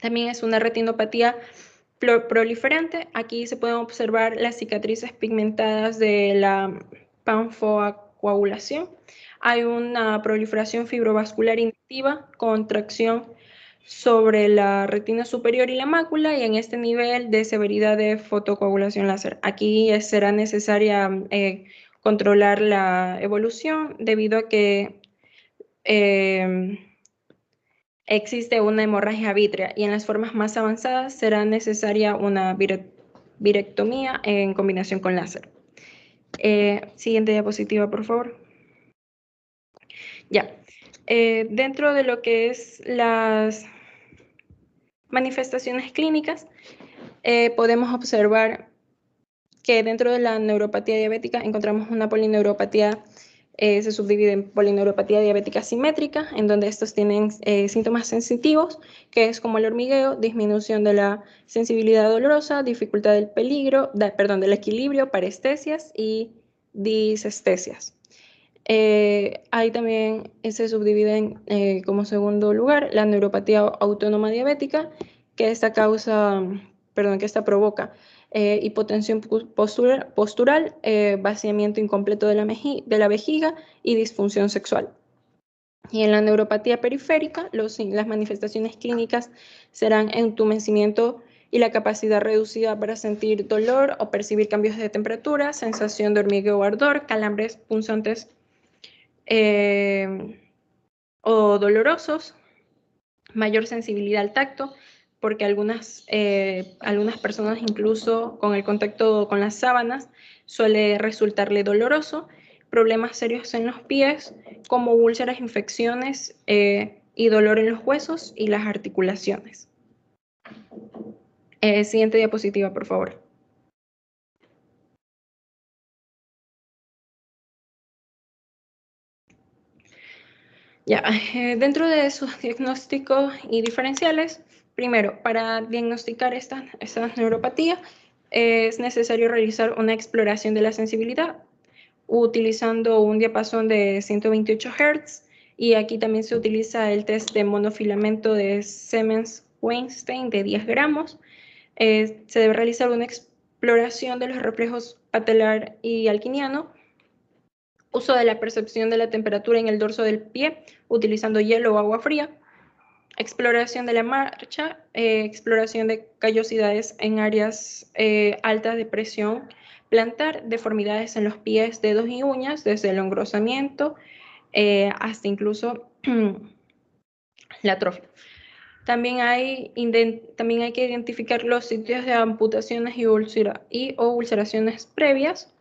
S6: también es una retinopatía proliferante. Aquí se pueden observar las cicatrices pigmentadas de la panfocoagulación. Hay una proliferación fibrovascular inactiva, contracción sobre la retina superior y la mácula, y en este nivel de severidad de fotocoagulación láser. Aquí será necesaria controlar la evolución debido a que existe una hemorragia vítrea, y en las formas más avanzadas será necesaria una virectomía en combinación con láser. Siguiente diapositiva, por favor. Ya. Dentro de lo que es las manifestaciones clínicas, podemos observar que dentro de la neuropatía diabética encontramos una polineuropatía. Se subdivide en polineuropatía diabética simétrica, en donde estos tienen síntomas sensitivos, que es como el hormigueo, disminución de la sensibilidad dolorosa, dificultad del del equilibrio, parestesias y disestesias. Ahí también se subdividen como segundo lugar la neuropatía autónoma diabética, que esta provoca hipotensión postural, vaciamiento incompleto de la vejiga y disfunción sexual. Y en la neuropatía periférica, las manifestaciones clínicas serán entumecimiento y la capacidad reducida para sentir dolor o percibir cambios de temperatura, sensación de hormigueo o ardor, calambres punzantes o dolorosos, mayor sensibilidad al tacto, porque algunas personas, incluso con el contacto con las sábanas, suele resultarle doloroso, problemas serios en los pies, como úlceras, infecciones y dolor en los huesos y las articulaciones. Siguiente diapositiva, por favor. Ya, dentro de sus diagnósticos y diferenciales, primero, para diagnosticar esta neuropatía, es necesario realizar una exploración de la sensibilidad utilizando un diapasón de 128 Hz, y aquí también se utiliza el test de monofilamento de Siemens-Weinstein de 10 gramos. Se debe realizar una exploración de los reflejos patelar y alquiniano, uso de la percepción de la temperatura en el dorso del pie utilizando hielo o agua fría, exploración de la marcha, exploración de callosidades en áreas altas de presión plantar, deformidades en los pies, dedos y uñas, desde el engrosamiento hasta incluso la atrofia. También hay que identificar los sitios de amputaciones y o ulceraciones previas,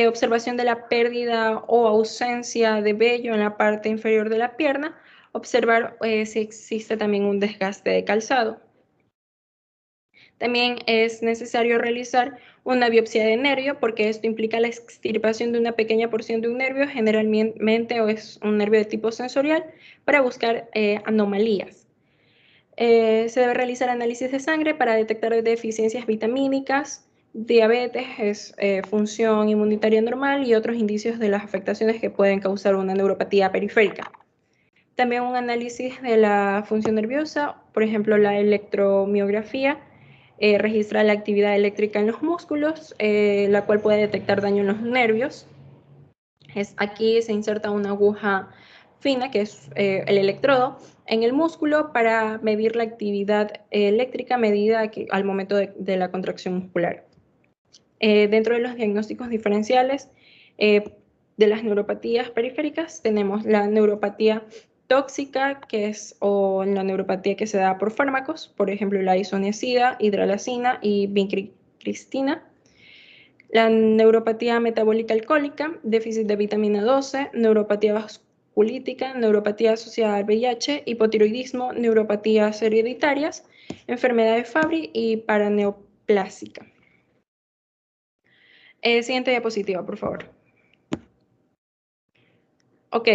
S6: observación de la pérdida o ausencia de vello en la parte inferior de la pierna, observar si existe también un desgaste de calzado. También es necesario realizar una biopsia de nervio porque esto implica la extirpación de una pequeña porción de un nervio, generalmente es un nervio de tipo sensorial, para buscar anomalías. Se debe realizar análisis de sangre para detectar deficiencias vitamínicas, diabetes, función inmunitaria normal y otros indicios de las afectaciones que pueden causar una neuropatía periférica. También un análisis de la función nerviosa, por ejemplo, la electromiografía, registra la actividad eléctrica en los músculos, la cual puede detectar daño en los nervios. Aquí se inserta una aguja fina, que es el electrodo, en el músculo para medir la actividad eléctrica medida al momento de la contracción muscular. Dentro de los diagnósticos diferenciales de las neuropatías periféricas tenemos la neuropatía tóxica, o la neuropatía que se da por fármacos, por ejemplo la isoniazida, hidralazina y vincristina. La neuropatía metabólica alcohólica, déficit de vitamina 12, neuropatía vasculítica, neuropatía asociada al VIH, hipotiroidismo, neuropatías hereditarias, enfermedad de Fabry y paraneoplásica. Siguiente diapositiva, por favor. Ok,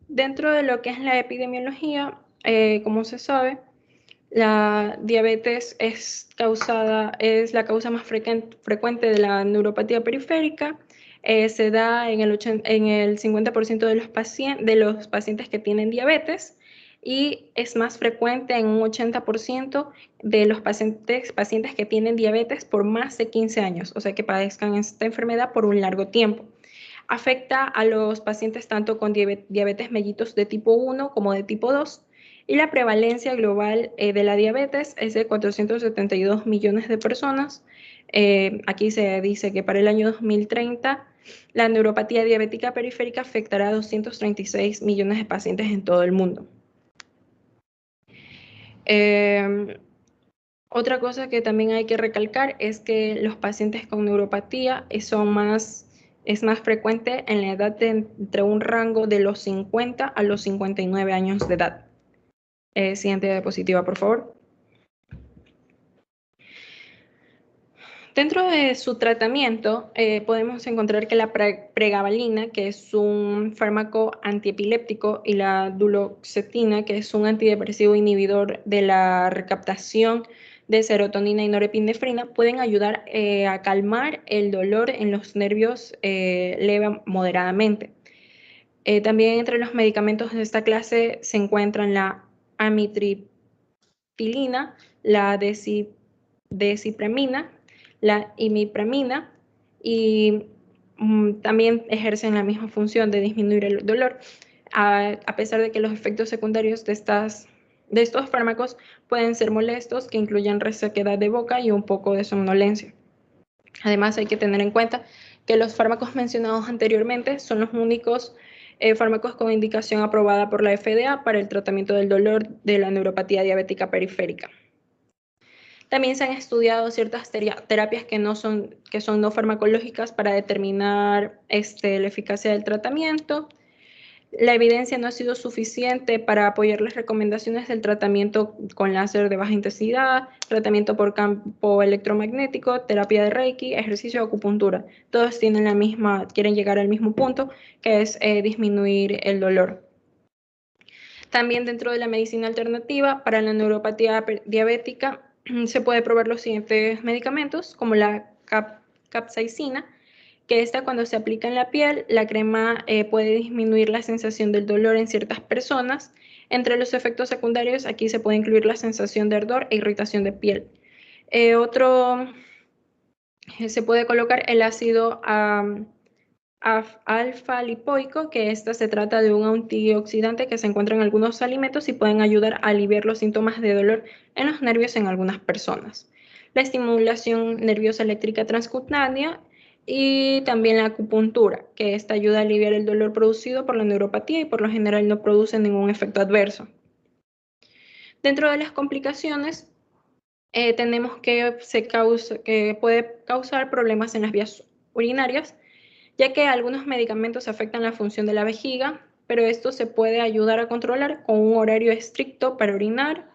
S6: dentro de lo que es la epidemiología, como se sabe, la diabetes es la causa más frecuente de la neuropatía periférica. Se da en el 50% de los pacientes que tienen diabetes y es más frecuente en un 80% de los pacientes que tienen diabetes por más de 15 años, o sea que padezcan esta enfermedad por un largo tiempo. Afecta a los pacientes tanto con diabetes mellitus de tipo 1 como de tipo 2. Y la prevalencia global de la diabetes es de 472 millones de personas. Aquí se dice que para el año 2030 la neuropatía diabética periférica afectará a 236 millones de pacientes en todo el mundo. Otra cosa que también hay que recalcar es que los pacientes con neuropatía es más frecuente en la edad entre un rango de los 50 a los 59 años de edad. Siguiente diapositiva, por favor. Dentro de su tratamiento podemos encontrar que la pregabalina, que es un fármaco antiepiléptico, y la duloxetina, que es un antidepresivo inhibidor de la recaptación de serotonina y norepinefrina, pueden ayudar a calmar el dolor en los nervios leve moderadamente. También entre los medicamentos de esta clase se encuentran la amitriptilina, la desipramina, la imipramina, y también ejercen la misma función de disminuir el dolor, a pesar de que los efectos secundarios de estos fármacos pueden ser molestos, que incluyen resequedad de boca y un poco de somnolencia. Además, hay que tener en cuenta que los fármacos mencionados anteriormente son los únicos fármacos con indicación aprobada por la FDA para el tratamiento del dolor de la neuropatía diabética periférica. También se han estudiado ciertas terapias que son no farmacológicas para determinar la eficacia del tratamiento. La evidencia no ha sido suficiente para apoyar las recomendaciones del tratamiento con láser de baja intensidad, tratamiento por campo electromagnético, terapia de Reiki, ejercicio de acupuntura. Todos quieren llegar al mismo punto, que es disminuir el dolor. También dentro de la medicina alternativa para la neuropatía diabética se puede probar los siguientes medicamentos, como la capsaicina, que cuando se aplica en la piel, la crema puede disminuir la sensación del dolor en ciertas personas. Entre los efectos secundarios, aquí se puede incluir la sensación de ardor e irritación de piel. Se puede colocar el ácido alfa-lipoico, que se trata de un antioxidante que se encuentra en algunos alimentos y pueden ayudar a aliviar los síntomas de dolor en los nervios en algunas personas. La estimulación nerviosa eléctrica transcutánea y también la acupuntura, que ayuda a aliviar el dolor producido por la neuropatía y por lo general no produce ningún efecto adverso. Dentro de las complicaciones, tenemos que puede causar problemas en las vías urinarias, ya que algunos medicamentos afectan la función de la vejiga, pero esto se puede ayudar a controlar con un horario estricto para orinar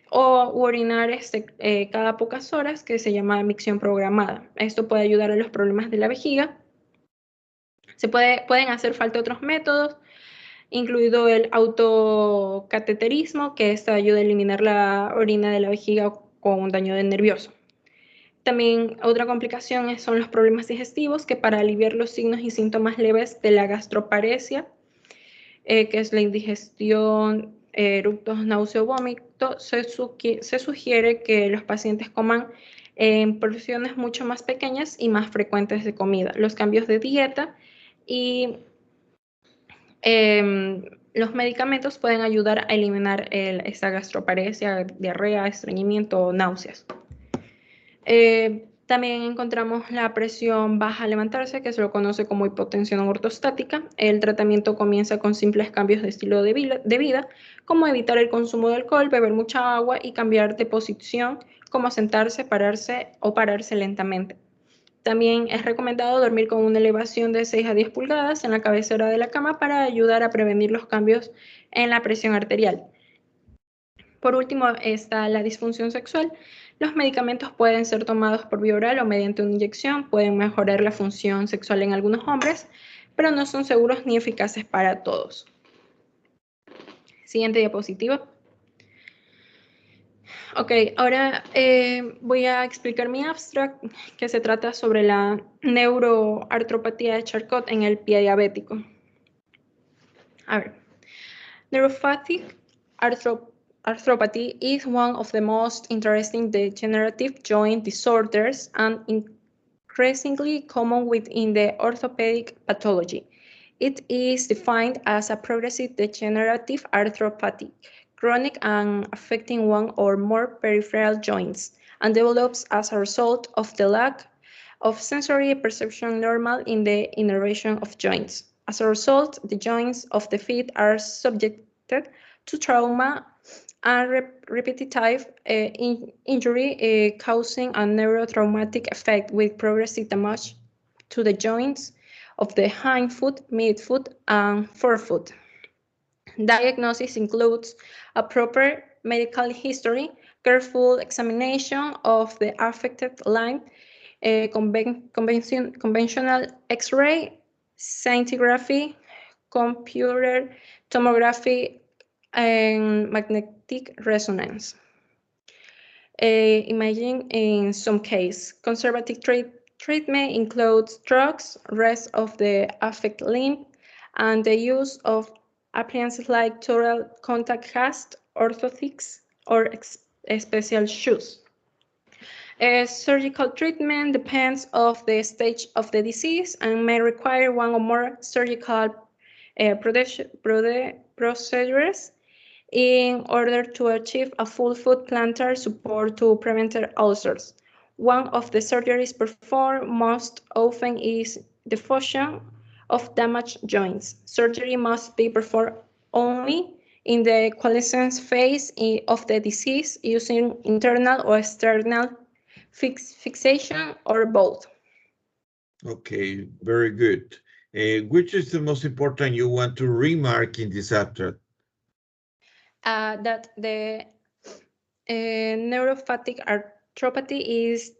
S6: o orinar cada pocas horas, que se llama micción programada. Esto puede ayudar a los problemas de la vejiga. Pueden hacer falta otros métodos, incluido el autocateterismo, que esta ayuda a eliminar la orina de la vejiga con un daño nervioso. También otra complicación son los problemas digestivos, que para aliviar los signos y síntomas leves de la gastroparesia, que es la indigestión, eructos, náusea o vómito, se sugiere que los pacientes coman en porciones mucho más pequeñas y más frecuentes de comida. Los cambios de dieta y los medicamentos pueden ayudar a eliminar esta gastroparesia, diarrea, estreñimiento o náuseas. También encontramos la presión baja al levantarse, que se lo conoce como hipotensión ortostática. El tratamiento comienza con simples cambios de estilo de vida, como evitar el consumo de alcohol, beber mucha agua y cambiar de posición, como sentarse, pararse o pararse lentamente. También es recomendado dormir con una elevación de 6 a 10 pulgadas en la cabecera de la cama para ayudar a prevenir los cambios en la presión arterial. Por último está la disfunción sexual. Los medicamentos pueden ser tomados por vía oral o mediante una inyección, pueden mejorar la función sexual en algunos hombres, pero no son seguros ni eficaces para todos. Siguiente diapositiva. Ok, ahora voy a explicar mi abstract, que se trata sobre la neuroartropatía de Charcot en el pie diabético. A ver, neuropathic arthropathy is one of the most interesting degenerative joint disorders and increasingly common within the orthopedic pathology. It is defined as a progressive degenerative arthropathy, chronic and affecting one or more peripheral joints, and develops as a result of the lack of sensory perception normal in the innervation of joints. As a result, the joints of the feet are subjected to trauma and repetitive injury, causing a neurotraumatic effect with progressive damage to the joints of the hindfoot, midfoot, and forefoot. Diagnosis includes a proper medical history, careful examination of the affected limb, conventional X-ray, scintigraphy, computer tomography, and magnetic resonance. Imaging in some cases. Conservative treatment includes drugs, rest of the affected limb, and the use of appliances like total contact cast, orthotics, or special shoes. Surgical treatment depends on the stage of the disease and may require one or more surgical procedures in order to achieve a full foot plantar support to prevent ulcers. One of the surgeries performed most often is the fusion of damaged joints. Surgery must be performed only in the quiescence phase of the disease using internal or external fixation or both.
S2: Okay, very good. Which is the most important you want to remark in this abstract?
S6: That the neuropathic arthropathy is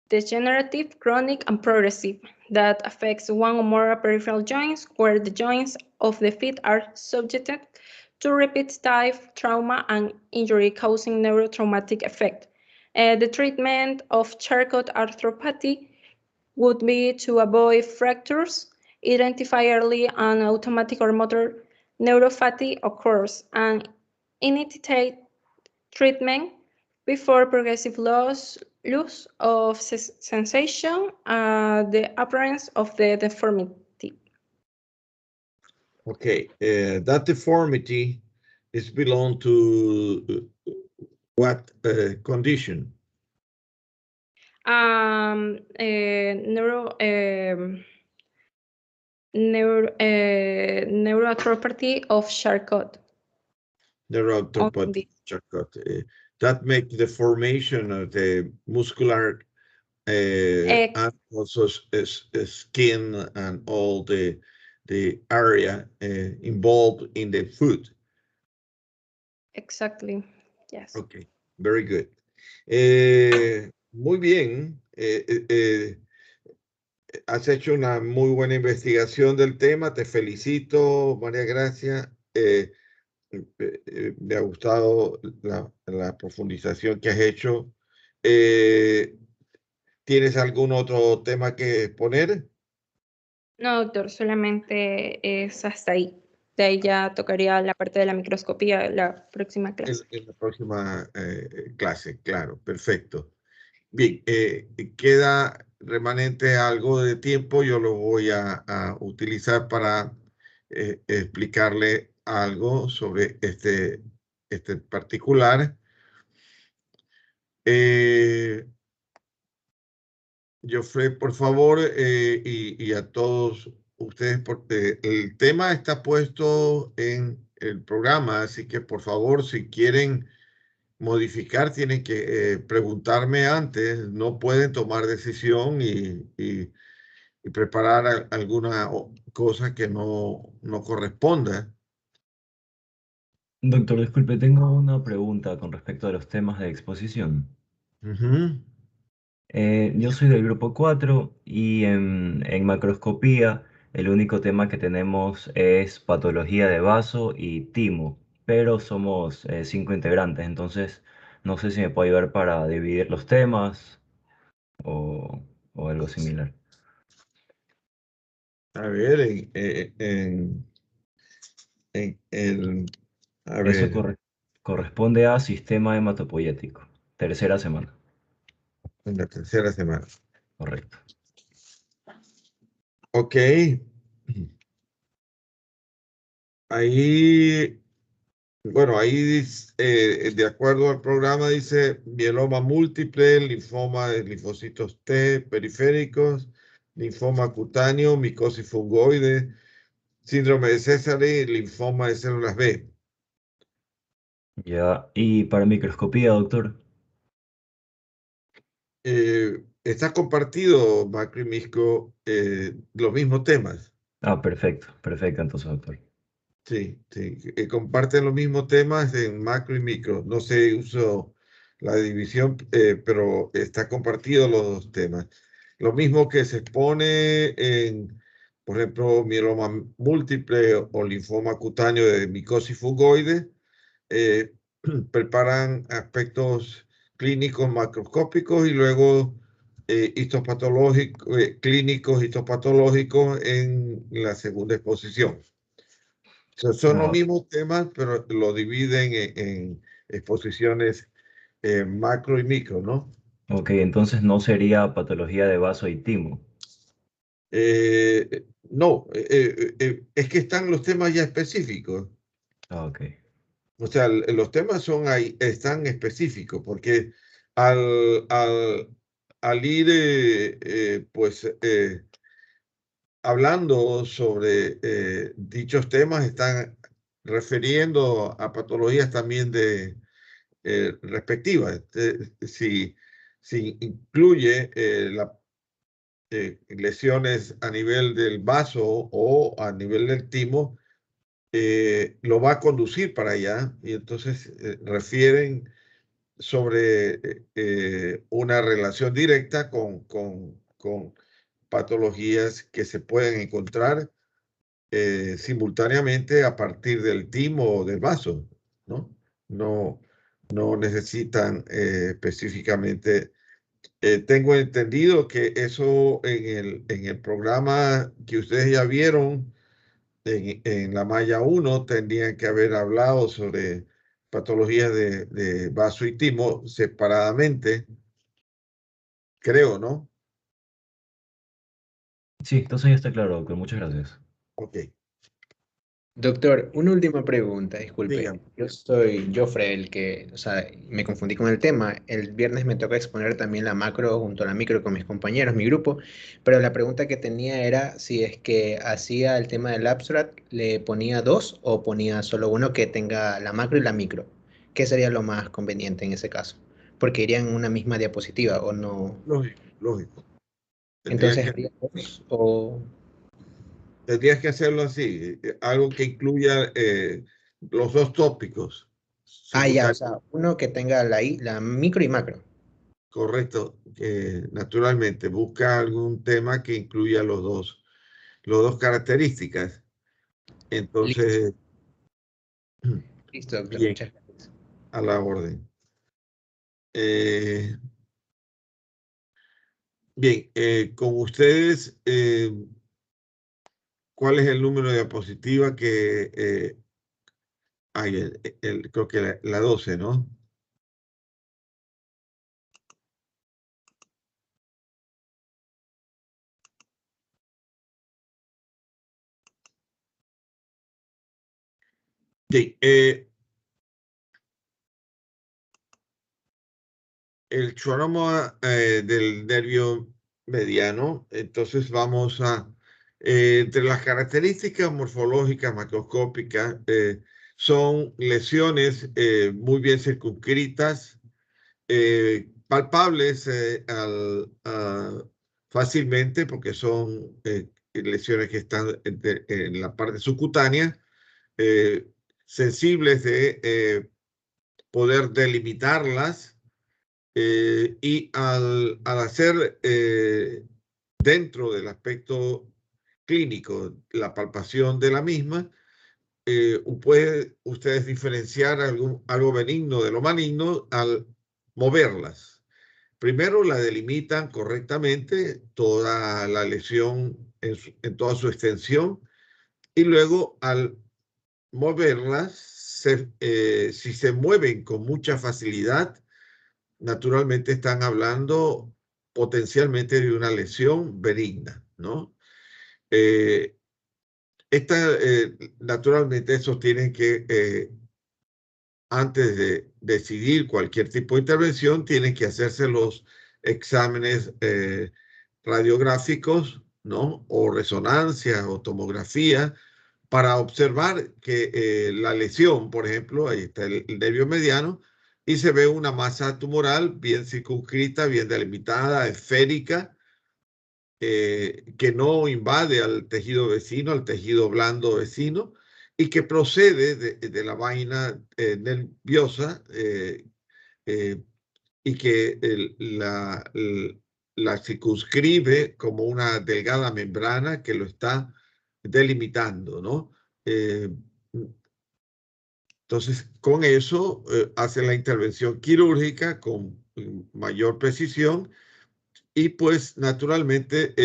S6: degenerative, chronic, and progressive, that affects one or more peripheral joints, where the joints of the feet are subjected to repetitive trauma and injury, causing neurotraumatic effect. The treatment of Charcot arthropathy would be to avoid fractures, identify early an automatic or motor neuropathy occurs, and initiate treatment before progressive loss of sensation, the appearance of the deformity.
S2: Okay, that deformity is belong to what condition?
S6: Neuroarthropathy of Charcot.
S2: neuropathy shortcut. That makes the formation of the muscular and also skin and all the area involved in the food.
S6: Exactly. Yes.
S2: Okay, very good. Muy bien. Has hecho una muy buena investigación del tema. Te felicito, María Gracia. Me ha gustado la profundización que has hecho. ¿Tienes algún otro tema que exponer?
S6: No, doctor, solamente es hasta ahí. De ahí ya tocaría la parte de la microscopía la próxima clase.
S2: En la próxima clase, claro, perfecto. Bien, queda remanente algo de tiempo, yo lo voy a utilizar para explicarle algo sobre este particular. Joffrey, por favor, y a todos ustedes, porque el tema está puesto en el programa, así que por favor, si quieren modificar, tienen que preguntarme antes, no pueden tomar decisión y preparar alguna cosa que no corresponda.
S7: Doctor, disculpe, tengo una pregunta con respecto a los temas de exposición.
S2: Ujú.
S7: Yo soy del grupo 4 y en macroscopía el único tema que tenemos es patología de vaso y timo, pero somos 5 integrantes, entonces no sé si me puede ayudar para dividir los temas o algo similar.
S2: A ver, a
S7: Eso
S2: ver,
S7: corresponde a sistema hematopoyético, tercera semana,
S2: en la tercera semana.
S7: correcto.
S2: Ok. Ahí, bueno, ahí de acuerdo al programa dice mieloma múltiple, linfoma de linfocitos T periféricos, linfoma cutáneo, micosis fungoide, síndrome de Sézary, linfoma de células B.
S7: Ya, y para microscopía, doctor.
S2: Está compartido, Macro y Misco, los mismos temas.
S7: Ah, perfecto, perfecto, entonces, doctor.
S2: Sí, sí, comparten los mismos temas en macro y micro. No se usó la división, pero está compartido los dos temas. Lo mismo que se expone en, por ejemplo, mieloma múltiple o linfoma cutáneo de micosis fungoide, preparan aspectos clínicos macroscópicos y luego histopatológicos, clínicos histopatológicos en la segunda exposición. Son los
S7: Ah,
S2: mismos temas, pero lo dividen en exposiciones macro y micro, ¿no?
S7: ok, entonces no sería patología de vaso y timo.
S2: No, es que están los temas ya específicos.
S7: Ah, ok.
S2: O sea, los temas son ahí, están específicos, porque al ir, pues, hablando sobre dichos temas, están refiriendo a patologías también respectivas. Si incluye lesiones a nivel del vaso o a nivel del timo, lo va a conducir para allá y entonces refieren sobre una relación directa con patologías que se pueden encontrar simultáneamente a partir del timo o del vaso, ¿no? No, no necesitan específicamente. Tengo entendido que eso en el programa que ustedes ya vieron en la malla 1 tendrían que haber hablado sobre patologías de vaso y timo separadamente, creo, ¿no?
S7: Sí, entonces ya está claro, doctor. Muchas gracias.
S2: Ok.
S5: Doctor, una última pregunta, disculpe.
S2: Dígame.
S5: Yo soy Jofre, el que, o sea, me confundí con el tema. El viernes me toca exponer también la macro junto a la micro con mis compañeros, mi grupo, pero la pregunta que tenía era si es que hacía el tema del abstract, le ponía dos o ponía solo uno que tenga la macro y la micro. ¿Qué sería lo más conveniente en ese caso? Porque irían en una misma diapositiva o no.
S2: Lógico, lógico.
S5: Entonces, ¿haría dos o...?
S2: Tendrías que hacerlo así, algo que incluya los dos tópicos
S5: Ah, ya, o
S2: simultáneos.
S5: sea, uno que tenga la micro y macro.
S2: Correcto, naturalmente, busca algún tema que incluya los dos características.
S5: Listo,
S2: Entonces,
S5: listo, doctor,
S2: bien,
S5: muchas gracias.
S2: a la orden. Bien, con ustedes, ¿cuál es el número de diapositiva que hay? Creo que la 12, ¿no? Bien, el schwannoma del nervio mediano, entonces vamos a, entre las características morfológicas macroscópicas, son lesiones muy bien circunscritas, palpables fácilmente porque son lesiones que están en la parte subcutánea, eh, sensibles de poder delimitarlas y al hacer dentro del aspecto clínico la palpación de la misma, pueden ustedes diferenciar algo benigno de lo maligno al moverlas. Primero la delimitan correctamente toda la lesión en toda su extensión y luego al moverlas, si se mueven con mucha facilidad, naturalmente están hablando potencialmente de una lesión benigna, ¿no? Naturalmente, esos tienen que, antes de decidir cualquier tipo de intervención, tienen que hacerse los exámenes radiográficos, ¿no? O resonancia o tomografía para observar que la lesión, por ejemplo, ahí está el nervio mediano, y se ve una masa tumoral bien circunscrita, bien delimitada, esférica, que no invade al tejido vecino, al tejido blando vecino, y que procede de la vaina nerviosa y que la circunscribe como una delgada membrana que lo está delimitando, ¿no? Entonces, con eso hace la intervención quirúrgica con mayor precisión y pues naturalmente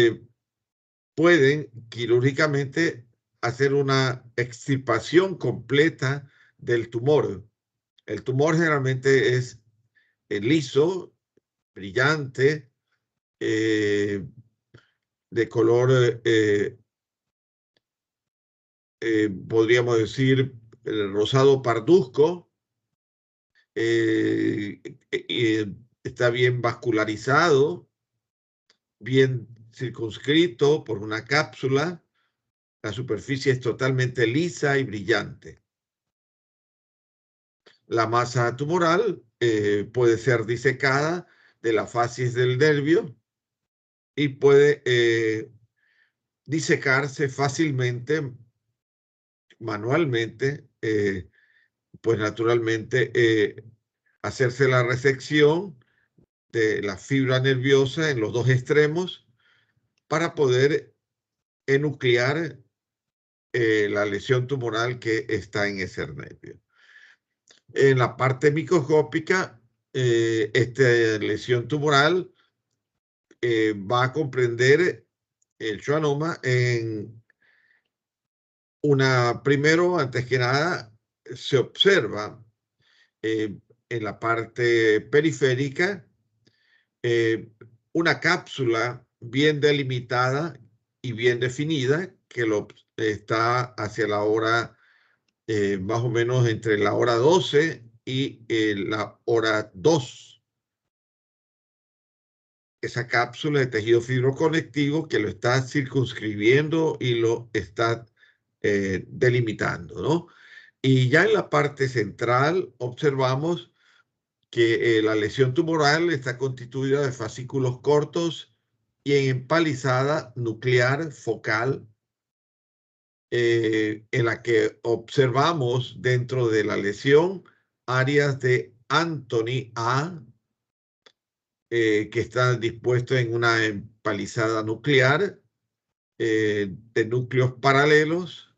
S2: pueden quirúrgicamente hacer una extirpación completa del tumor. El tumor generalmente es liso, brillante, de color, podríamos decir, rosado parduzco, está bien vascularizado, bien circunscrito por una cápsula, la superficie es totalmente lisa y brillante. La masa tumoral puede ser disecada de la facies del nervio y puede disecarse fácilmente, manualmente, pues naturalmente hacerse la resección de la fibra nerviosa en los dos extremos para poder enuclear la lesión tumoral que está en ese nervio. En la parte microscópica, esta lesión tumoral va a comprender el schwannoma en primero, antes que nada, se observa en la parte periférica una cápsula bien delimitada y bien definida que está hacia la hora más o menos entre la hora 12 y la hora 2. Esa cápsula de tejido fibroconectivo que lo está circunscribiendo y lo está delimitando, ¿no? Y ya en la parte central observamos que la lesión tumoral está constituida de fascículos cortos y en empalizada nuclear focal, en la que observamos dentro de la lesión áreas de Anthony A, que están dispuestos en una empalizada nuclear de núcleos paralelos,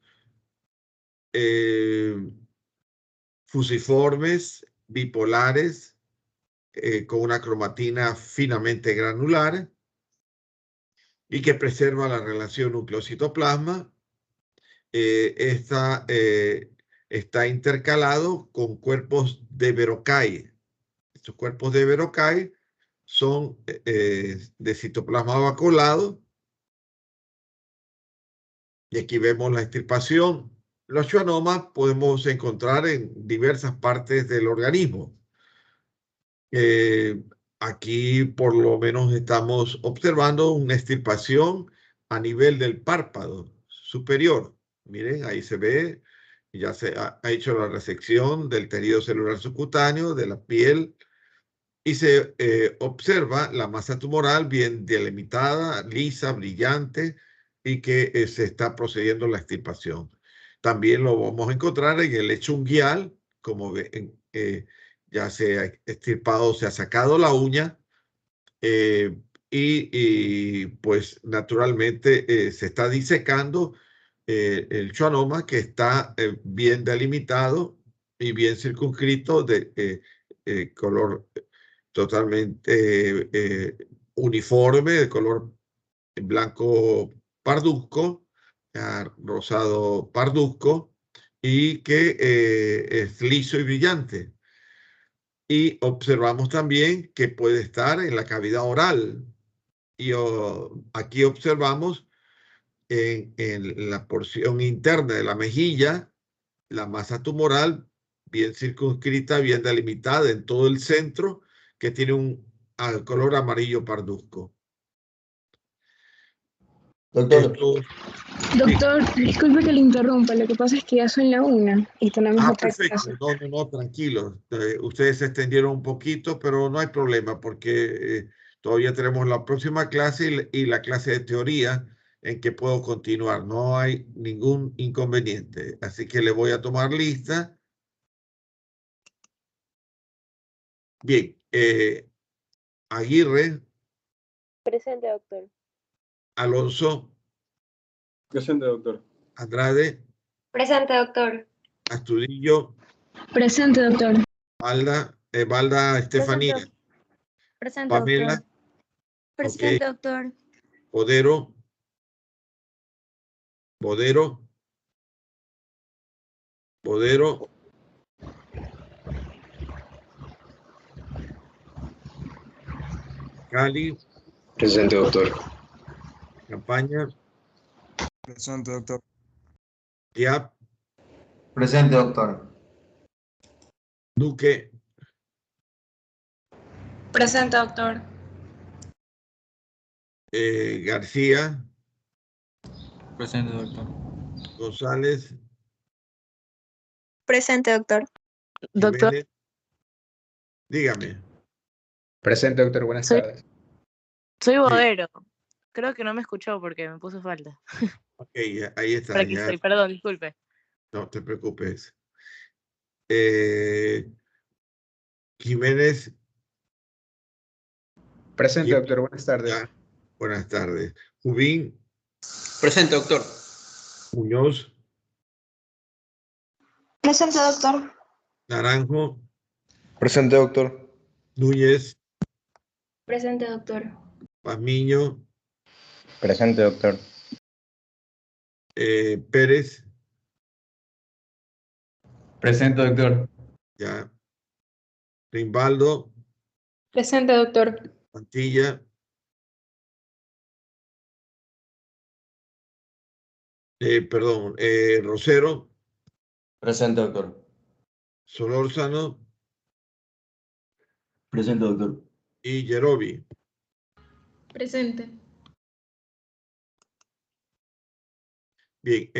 S2: fusiformes, bipolares, con una cromatina finamente granular y que preserva la relación núcleo-citoplasma. Está intercalado con cuerpos de Verocay. Estos cuerpos de Verocay son de citoplasma vacuolado. Y aquí vemos la extirpación. Los schwannomas podemos encontrar en diversas partes del organismo. Aquí por lo menos estamos observando una extirpación a nivel del párpado superior. Miren, ahí se ve, ya se ha hecho la resección del tejido celular subcutáneo, de la piel, y se observa la masa tumoral bien delimitada, lisa, brillante, y que se está procediendo a la extirpación. También lo vamos a encontrar en el lecho unguial, como ven, ya se ha extirpado, se ha sacado la uña, y pues naturalmente se está disecando el schwannoma, que está bien delimitado y bien circunscrito de color totalmente uniforme, de color blanco parduzco, rosado parduzco, y que es liso y brillante. Y observamos también que puede estar en la cavidad oral. Y aquí observamos en la porción interna de la mejilla la masa tumoral bien circunscrita, bien delimitada en todo el centro, que tiene un color amarillo parduzco.
S5: Doctor,
S8: Doctor, disculpe que le interrumpa, lo que pasa es que ya son la 1 y tenemos otra
S2: Perfecto.
S8: clase.
S2: No, tranquilo. Ustedes se extendieron un poquito, pero no hay problema porque todavía tenemos la próxima clase y la clase de teoría en que puedo continuar. No hay ningún inconveniente. Así que le voy a tomar lista. Bien. Aguirre.
S9: Presente, doctor.
S2: Alonso.
S10: Presente, doctor.
S2: Andrade.
S9: Presente, doctor.
S2: Astudillo.
S8: Presente, doctor.
S2: Valda Estefanía.
S9: Presente,
S2: Pamela.
S9: doctor. Presente, doctor.
S2: Bodero. Cali.
S10: Presente, doctor.
S2: Campaña.
S10: Presente, doctor.
S2: Diab.
S3: Presente, doctor.
S2: Duque.
S6: Presente, doctor.
S2: García.
S3: Presente, doctor.
S2: González.
S9: Presente, doctor.
S8: Doctor,
S2: Jiménez. Dígame.
S5: presente, doctor. Buenas tardes.
S11: Soy Bodero. Creo que no me escuchó porque me puso falta.
S2: Ok, ahí está.
S11: Por aquí
S2: Ya,
S11: estoy, perdón, disculpe.
S2: no te preocupes. Jiménez.
S5: Presente, doctor. Buenas tardes.
S2: Ya. Buenas tardes. Jubín.
S10: Presente, doctor.
S2: Muñoz.
S9: Presente, doctor.
S2: Naranjo.
S10: Presente, doctor.
S2: Núñez.
S1: Presente, doctor.
S2: Pazmiño.
S10: Presente, doctor.
S2: Pérez.
S3: Presente, doctor.
S2: Ya. Rimbaldo.
S6: Presente, doctor.
S2: Mantilla. Rosero.
S10: Presente, doctor.
S2: Solórzano
S7: Presente, doctor.
S2: y Yerobi.
S4: Presente.
S2: Bien,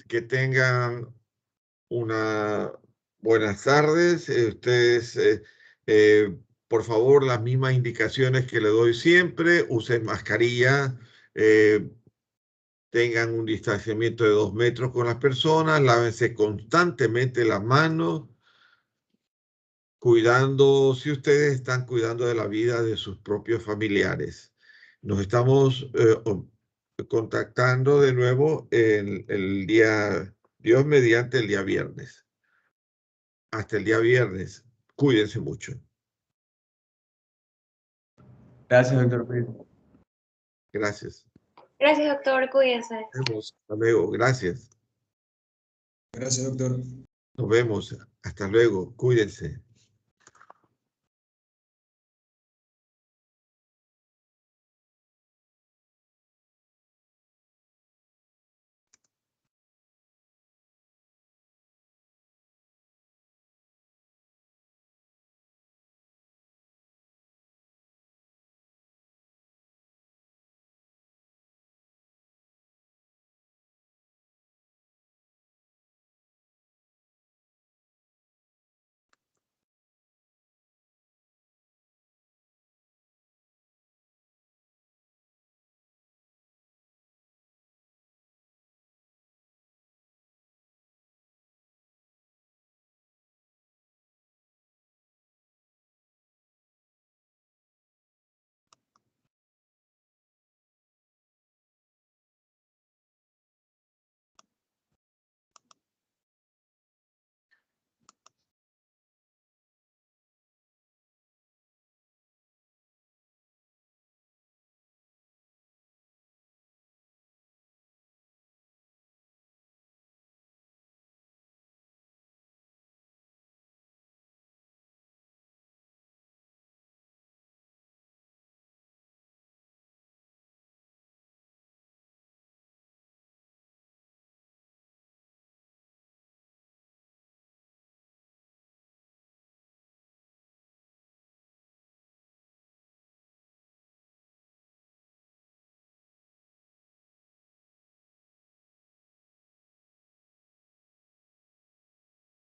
S2: que tengan una buenas tardes. Ustedes, por favor, las mismas indicaciones que le doy siempre. Usen mascarilla. Tengan un distanciamiento de 2 metros con las personas. Lávense constantemente las manos. Cuidando, si ustedes están cuidando de la vida de sus propios familiares. Nos estamos contactando de nuevo el día, Dios mediante el día viernes. Hasta el día viernes. Cuídense mucho.
S3: Gracias, doctor.
S2: Gracias.
S9: Gracias, doctor. Cuídense.
S2: Nos vemos. Hasta luego. Gracias.
S10: Gracias, doctor.
S2: Nos vemos. Hasta luego. Cuídense.